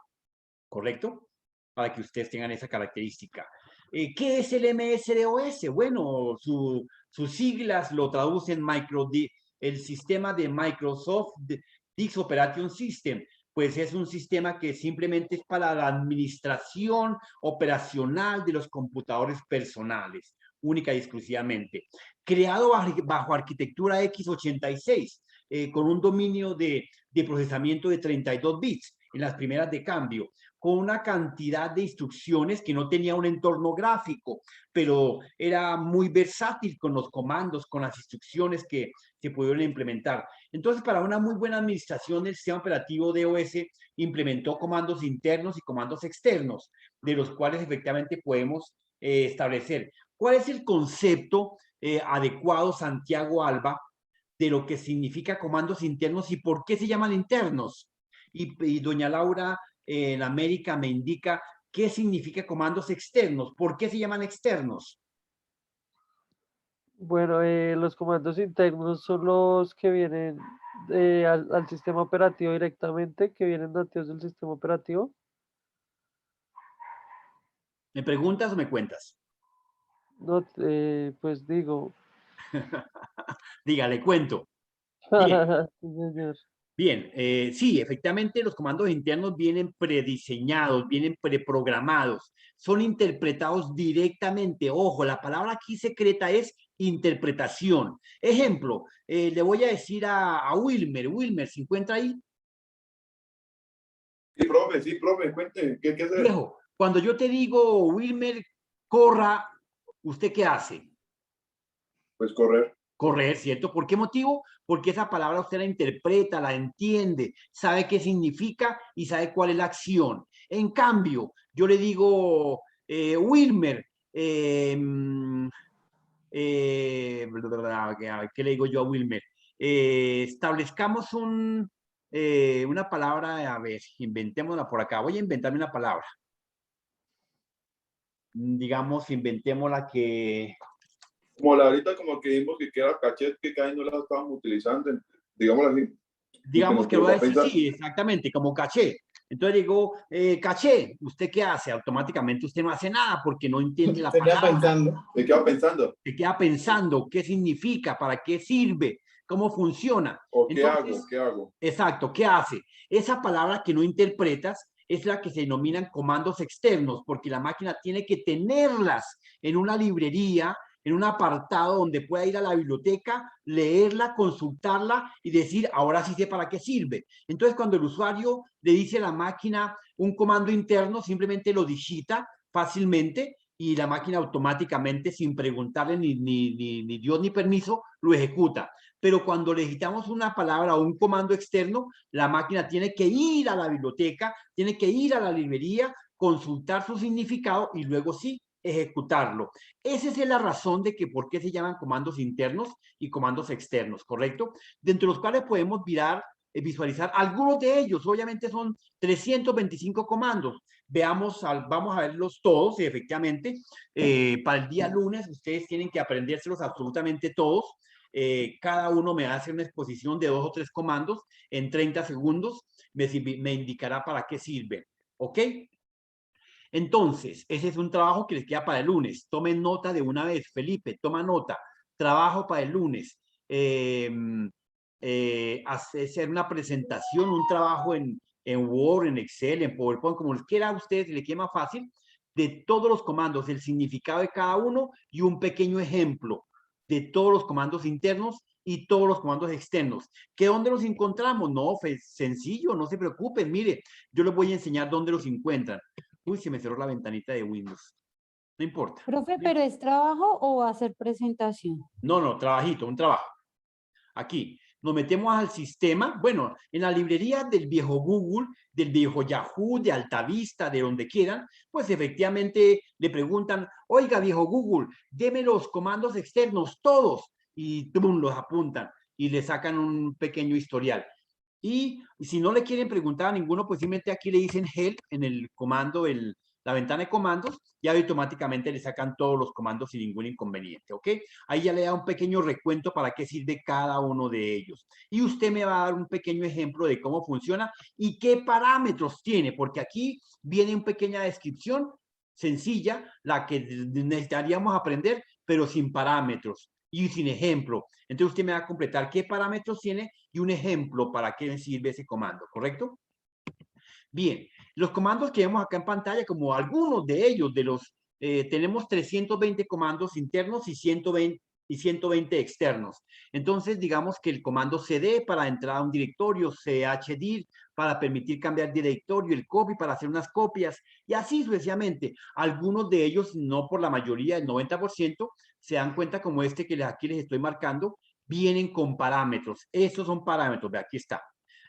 ¿Correcto? Para que ustedes tengan esa característica. ¿Qué es el MS-DOS? Bueno, sus siglas lo traducen el sistema de Microsoft Disk Operation System. Pues es un sistema que simplemente es para la administración operacional de los computadores personales, única y exclusivamente. Creado bajo arquitectura x86, con un dominio de procesamiento de 32 bits en las primeras de cambio, con una cantidad de instrucciones que no tenía un entorno gráfico, pero era muy versátil con los comandos, con las instrucciones que se pudieron implementar. Entonces, para una muy buena administración del sistema operativo DOS, implementó comandos internos y comandos externos, de los cuales efectivamente podemos establecer. ¿Cuál es el concepto adecuado, Santiago Alba, de lo que significa comandos internos y por qué se llaman internos? Y doña Laura en América me indica qué significa comandos externos, por qué se llaman externos. Bueno, los comandos internos son los que vienen al sistema operativo directamente, que vienen nativos del sistema operativo. ¿Me preguntas o me cuentas? No, pues digo. Dígale, cuento. Bien. Bien, sí, efectivamente los comandos internos vienen prediseñados, vienen preprogramados, son interpretados directamente. Ojo, la palabra aquí secreta es interpretación. Ejemplo, le voy a decir a Wilmer. Wilmer, ¿se encuentra ahí? Sí, profe, cuente, ¿qué hacer? Viejo, cuando yo te digo, Wilmer, corra, ¿usted qué hace? Pues correr. correr, ¿cierto? ¿Por qué motivo? Porque esa palabra usted la interpreta, la entiende, sabe qué significa y sabe cuál es la acción. En cambio, yo le digo, Wilmer, ¿qué le digo yo a Wilmer? Establezcamos una palabra, a ver, inventémosla por acá. Voy a inventarme una palabra. Digamos, inventémosla que... Como la ahorita como que vimos que era cachet, que cada no la estábamos utilizando, digámoslo así. Digamos que lo voy a decir, sí, exactamente, como caché. Entonces digo, caché, ¿usted qué hace? Automáticamente usted no hace nada porque no entiende la palabra. Se queda pensando. Se queda pensando qué significa, para qué sirve, cómo funciona. ¿O entonces, qué hago? Exacto, ¿qué hace? Esa palabra que no interpretas es la que se denominan comandos externos, porque la máquina tiene que tenerlas en una librería, en un apartado donde pueda ir a la biblioteca, leerla, consultarla y decir, ahora sí sé para qué sirve. Entonces, cuando el usuario le dice a la máquina un comando interno, simplemente lo digita fácilmente y la máquina automáticamente, sin preguntarle ni Dios ni permiso, lo ejecuta. Pero cuando le digitamos una palabra o un comando externo, la máquina tiene que ir a la biblioteca, tiene que ir a la librería, consultar su significado y luego sí ejecutarlo. Esa es la razón de que por qué se llaman comandos internos y comandos externos, ¿correcto? Dentro de los cuales podemos visualizar algunos de ellos. Obviamente son 325 comandos. Vamos a verlos todos y efectivamente para el día lunes ustedes tienen que aprendérselos absolutamente todos. Cada uno me hace una exposición de 2 o 3 comandos en 30 segundos. Me indicará para qué sirve. ¿Ok? Entonces, ese es un trabajo que les queda para el lunes. Tomen nota de una vez. Felipe, toma nota. Trabajo para el lunes. Hacer una presentación, un trabajo en Word, en Excel, en PowerPoint, como les quiera a ustedes, si les quede más fácil, de todos los comandos, el significado de cada uno y un pequeño ejemplo de todos los comandos internos y todos los comandos externos. ¿Que dónde los encontramos? No, sencillo, no se preocupen. Mire, yo les voy a enseñar dónde los encuentran. Uy, se me cerró la ventanita de Windows. No importa. Profe, ¿pero es trabajo o va a ser presentación? No, trabajito, un trabajo. Aquí, nos metemos al sistema, bueno, en la librería del viejo Google, del viejo Yahoo, de Altavista, de donde quieran, pues efectivamente le preguntan, oiga, viejo Google, deme los comandos externos, todos, y ¡tum!, los apuntan y le sacan un pequeño historial. Y si no le quieren preguntar a ninguno, pues simplemente aquí le dicen help en el comando, la ventana de comandos, y automáticamente le sacan todos los comandos sin ningún inconveniente, ¿ok? Ahí ya le da un pequeño recuento para qué sirve cada uno de ellos. Y usted me va a dar un pequeño ejemplo de cómo funciona y qué parámetros tiene, porque aquí viene una pequeña descripción sencilla, la que necesitaríamos aprender, pero sin parámetros y sin ejemplo. Entonces usted me va a completar qué parámetros tiene y un ejemplo para qué sirve ese comando, ¿correcto? Bien, los comandos que vemos acá en pantalla, como algunos de ellos, tenemos 320 comandos internos y 120 externos. Entonces, digamos que el comando cd para entrar a un directorio, chdir para permitir cambiar directorio, el copy para hacer unas copias, y así sucesivamente. Algunos de ellos, no por la mayoría, el 90%, se dan cuenta como que aquí les estoy marcando, vienen con parámetros. Estos son parámetros, ve, aquí está.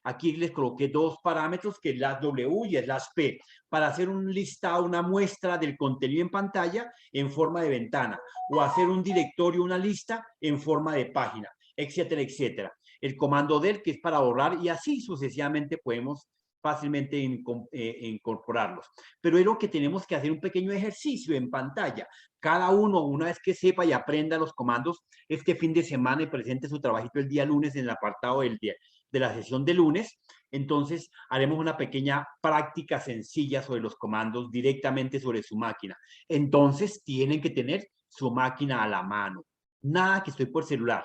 Aquí les coloqué 2 parámetros, que es la W y es la P, para hacer un listado, una muestra del contenido en pantalla en forma de ventana, o hacer un directorio, una lista en forma de página, etcétera, etcétera. El comando del, que es para borrar, y así sucesivamente podemos fácilmente incorporarlos. Pero es lo que tenemos que hacer, un pequeño ejercicio en pantalla. Cada uno, una vez que sepa y aprenda los comandos, este fin de semana y presente su trabajito el día lunes en el apartado del día de la sesión de lunes, entonces haremos una pequeña práctica sencilla sobre los comandos directamente sobre su máquina. Entonces tienen que tener su máquina a la mano. Nada que estoy por celular.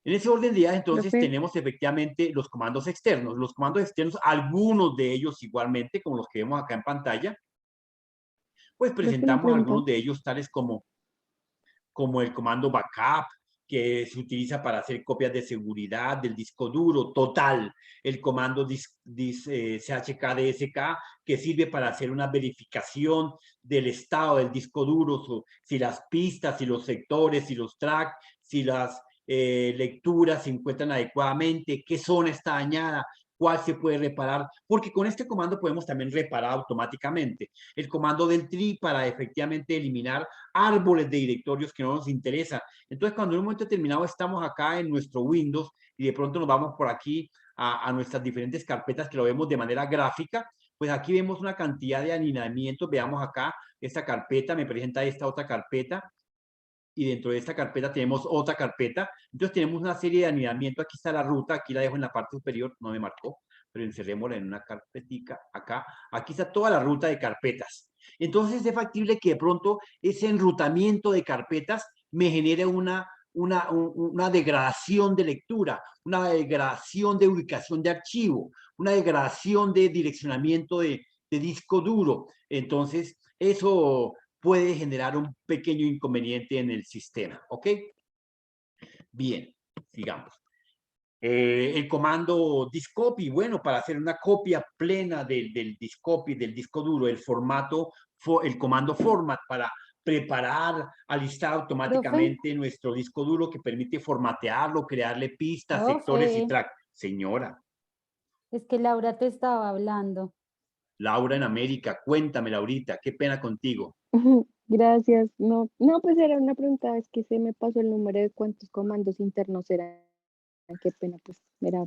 En ese orden de ideas, entonces, tenemos efectivamente los comandos externos. Los comandos externos, algunos de ellos igualmente, como los que vemos acá en pantalla, pues presentamos algunos de ellos tales como el comando backup, que se utiliza para hacer copias de seguridad del disco duro total, el comando chkdsk, que sirve para hacer una verificación del estado del disco duro, si las pistas, si los sectores, si los tracks, si las lecturas se encuentran adecuadamente, qué zona está dañada, cuál se puede reparar, porque con este comando podemos también reparar automáticamente. El comando del tree para efectivamente eliminar árboles de directorios que no nos interesan. Entonces, cuando en un momento determinado estamos acá en nuestro Windows y de pronto nos vamos por aquí a nuestras diferentes carpetas que lo vemos de manera gráfica, pues aquí vemos una cantidad de alineamientos. Veamos acá esta carpeta, me presenta esta otra carpeta, y dentro de esta carpeta tenemos otra carpeta. Entonces tenemos una serie de alineamientos. Aquí está la ruta, aquí la dejo en la parte superior, no me marcó, pero encerrémosla en una carpetica acá. Aquí está toda la ruta de carpetas. Entonces es factible que de pronto ese enrutamiento de carpetas me genere una degradación de lectura, una degradación de ubicación de archivo, una degradación de direccionamiento de disco duro. Entonces eso puede generar un pequeño inconveniente en el sistema, ¿ok? Bien, sigamos. El comando discopy, bueno, para hacer una copia plena del discopy, del disco duro, el comando format para preparar, alistar automáticamente nuestro disco duro, que permite formatearlo, crearle pistas, sectores y tracks. Señora. Es que Laura te estaba hablando. Laura en América, cuéntame, Laurita, qué pena contigo. Gracias. No, pues era una pregunta, es que se me pasó el número de cuántos comandos internos eran. Qué pena, pues, era.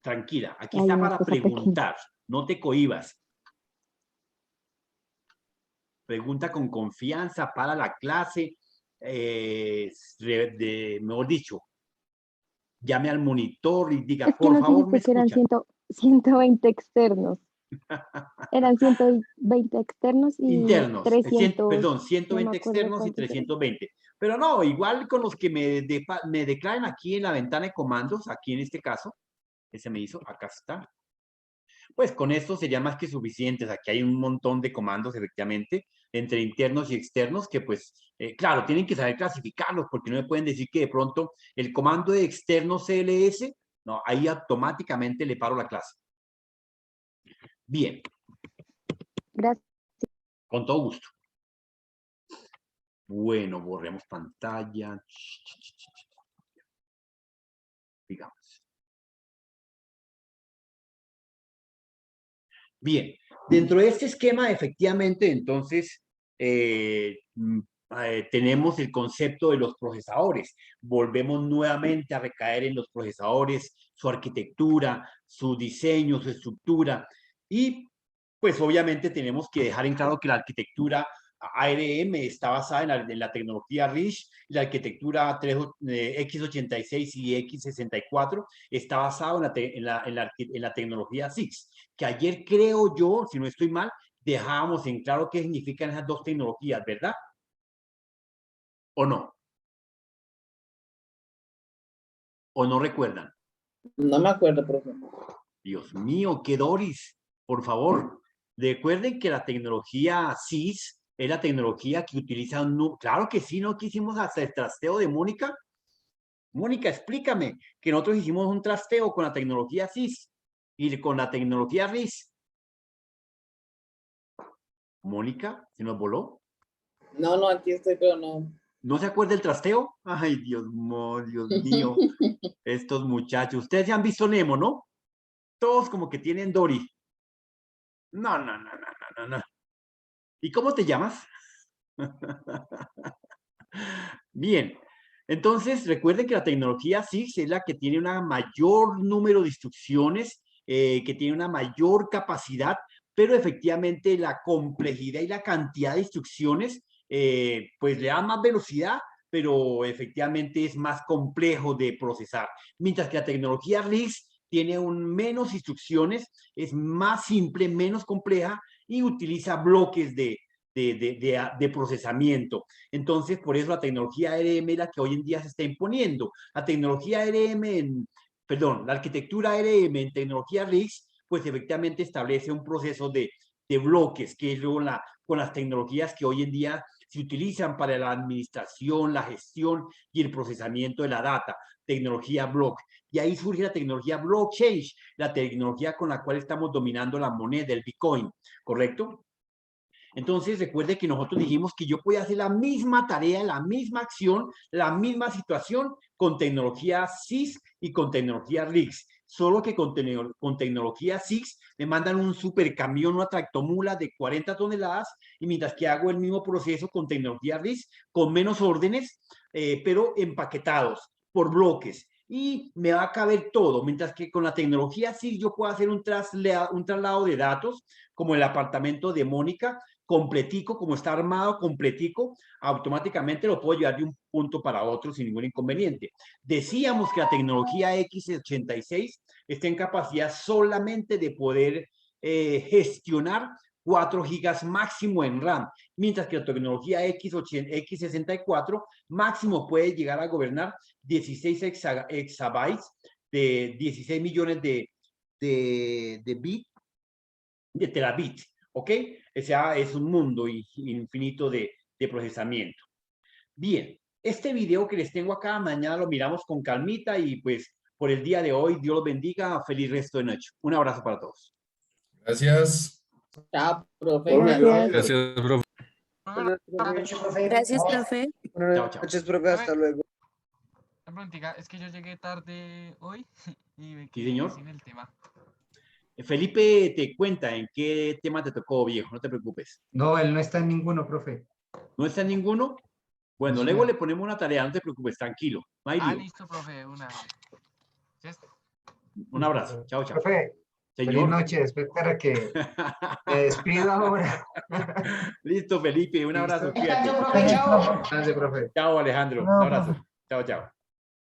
Tranquila, aquí está para preguntar, no te cohibas. Pregunta con confianza para la clase, mejor dicho, llame al monitor y diga, por favor, me escucha. Es que eran 120 externos. Eran 120 externos y internos, 300, perdón, 120 no externos y 320. Pero no, igual con los que me declaren aquí en la ventana de comandos, aquí en este caso, ese me hizo, acá está. Pues con esto sería más que suficientes. Aquí hay un montón de comandos, efectivamente, entre internos y externos, que pues, claro, tienen que saber clasificarlos, porque no me pueden decir que de pronto el comando de externo CLS, no, ahí automáticamente le paro la clase. Bien. Gracias. Con todo gusto. Bueno, borremos pantalla. Digamos. Bien, dentro de este esquema, efectivamente, entonces, tenemos el concepto de los procesadores. Volvemos nuevamente a recaer en los procesadores, su arquitectura, su diseño, su estructura. Y pues obviamente tenemos que dejar en claro que la arquitectura ARM está basada en la tecnología RISC, y la arquitectura x86 y x64 está basada en la tecnología CISC, que ayer creo yo, si no estoy mal, dejábamos en claro qué significan esas dos tecnologías, ¿verdad? ¿O no? ¿O no recuerdan? No me acuerdo, profe. Dios mío, qué Doris, por favor. Recuerden que la tecnología CIS es la tecnología que utiliza claro que sí, ¿no? Que hicimos hasta el trasteo de Mónica. Mónica, explícame que nosotros hicimos un trasteo con la tecnología CIS y con la tecnología RIS. Mónica, ¿se nos voló? No, aquí estoy, pero no. ¿No se acuerda del trasteo? Ay, Dios mío. Estos muchachos. Ustedes ya han visto Nemo, ¿no? Todos como que tienen Dory. No. ¿Y cómo te llamas? Bien. Entonces, recuerden que la tecnología CISC es la que tiene un mayor número de instrucciones, que tiene una mayor capacidad, pero efectivamente la complejidad y la cantidad de instrucciones, pues le da más velocidad, pero efectivamente es más complejo de procesar. Mientras que la tecnología RISC tiene menos instrucciones, es más simple, menos compleja y utiliza bloques de procesamiento. Entonces, por eso la tecnología ARM es la que hoy en día se está imponiendo. La tecnología ARM, la arquitectura ARM en tecnología RISC, pues efectivamente establece un proceso de bloques, que es con las tecnologías que hoy en día se utilizan para la administración, la gestión y el procesamiento de la data, tecnología block. Y ahí surge la tecnología blockchain, la tecnología con la cual estamos dominando la moneda, el Bitcoin, ¿correcto? Entonces, recuerde que nosotros dijimos que yo podía hacer la misma tarea, la misma acción, la misma situación con tecnología SIS y con tecnología RIX. Solo que con tecnología SIX me mandan un supercamión, una tractomula de 40 toneladas, y mientras que hago el mismo proceso con tecnología RIX, con menos órdenes, pero empaquetados por bloques. Y me va a caber todo, mientras que con la tecnología SIX yo puedo hacer un traslado de datos, como el apartamento de Mónica, completico, como está armado, completico, automáticamente lo puedo llevar de un punto para otro sin ningún inconveniente. Decíamos que la tecnología X86 está en capacidad solamente de poder gestionar 4 gigas máximo en RAM, mientras que la tecnología X64 máximo puede llegar a gobernar 16 exabytes de 16 millones de terabit, ¿ok? O sea, es un mundo infinito de procesamiento. Bien, este video que les tengo acá, mañana lo miramos con calmita y pues por el día de hoy, Dios los bendiga, feliz resto de noche. Un abrazo para todos. Gracias. Chao, profe. Gracias, profe. Gracias, profe. Chao, chao. Muchas, profe, hasta luego. Una preguntita, es que yo llegué tarde hoy y me Sí, quedé señor. sin el tema. Felipe te cuenta en qué tema te tocó, viejo, no te preocupes. No, él no está en ninguno, profe. ¿No está en ninguno? Bueno, No, luego señor. le ponemos una tarea, no te preocupes, tranquilo. No hay lío. Listo, profe, una. ¿Sí está? Un abrazo. Chao, chao. Profe, feliz Señor. noche. Después para que me despido ahora. Listo, Felipe. Un abrazo. Listo. Cuídate. Chao, profe, chao. Gracias, profe. Chao, Alejandro. Un abrazo. Chao, chao.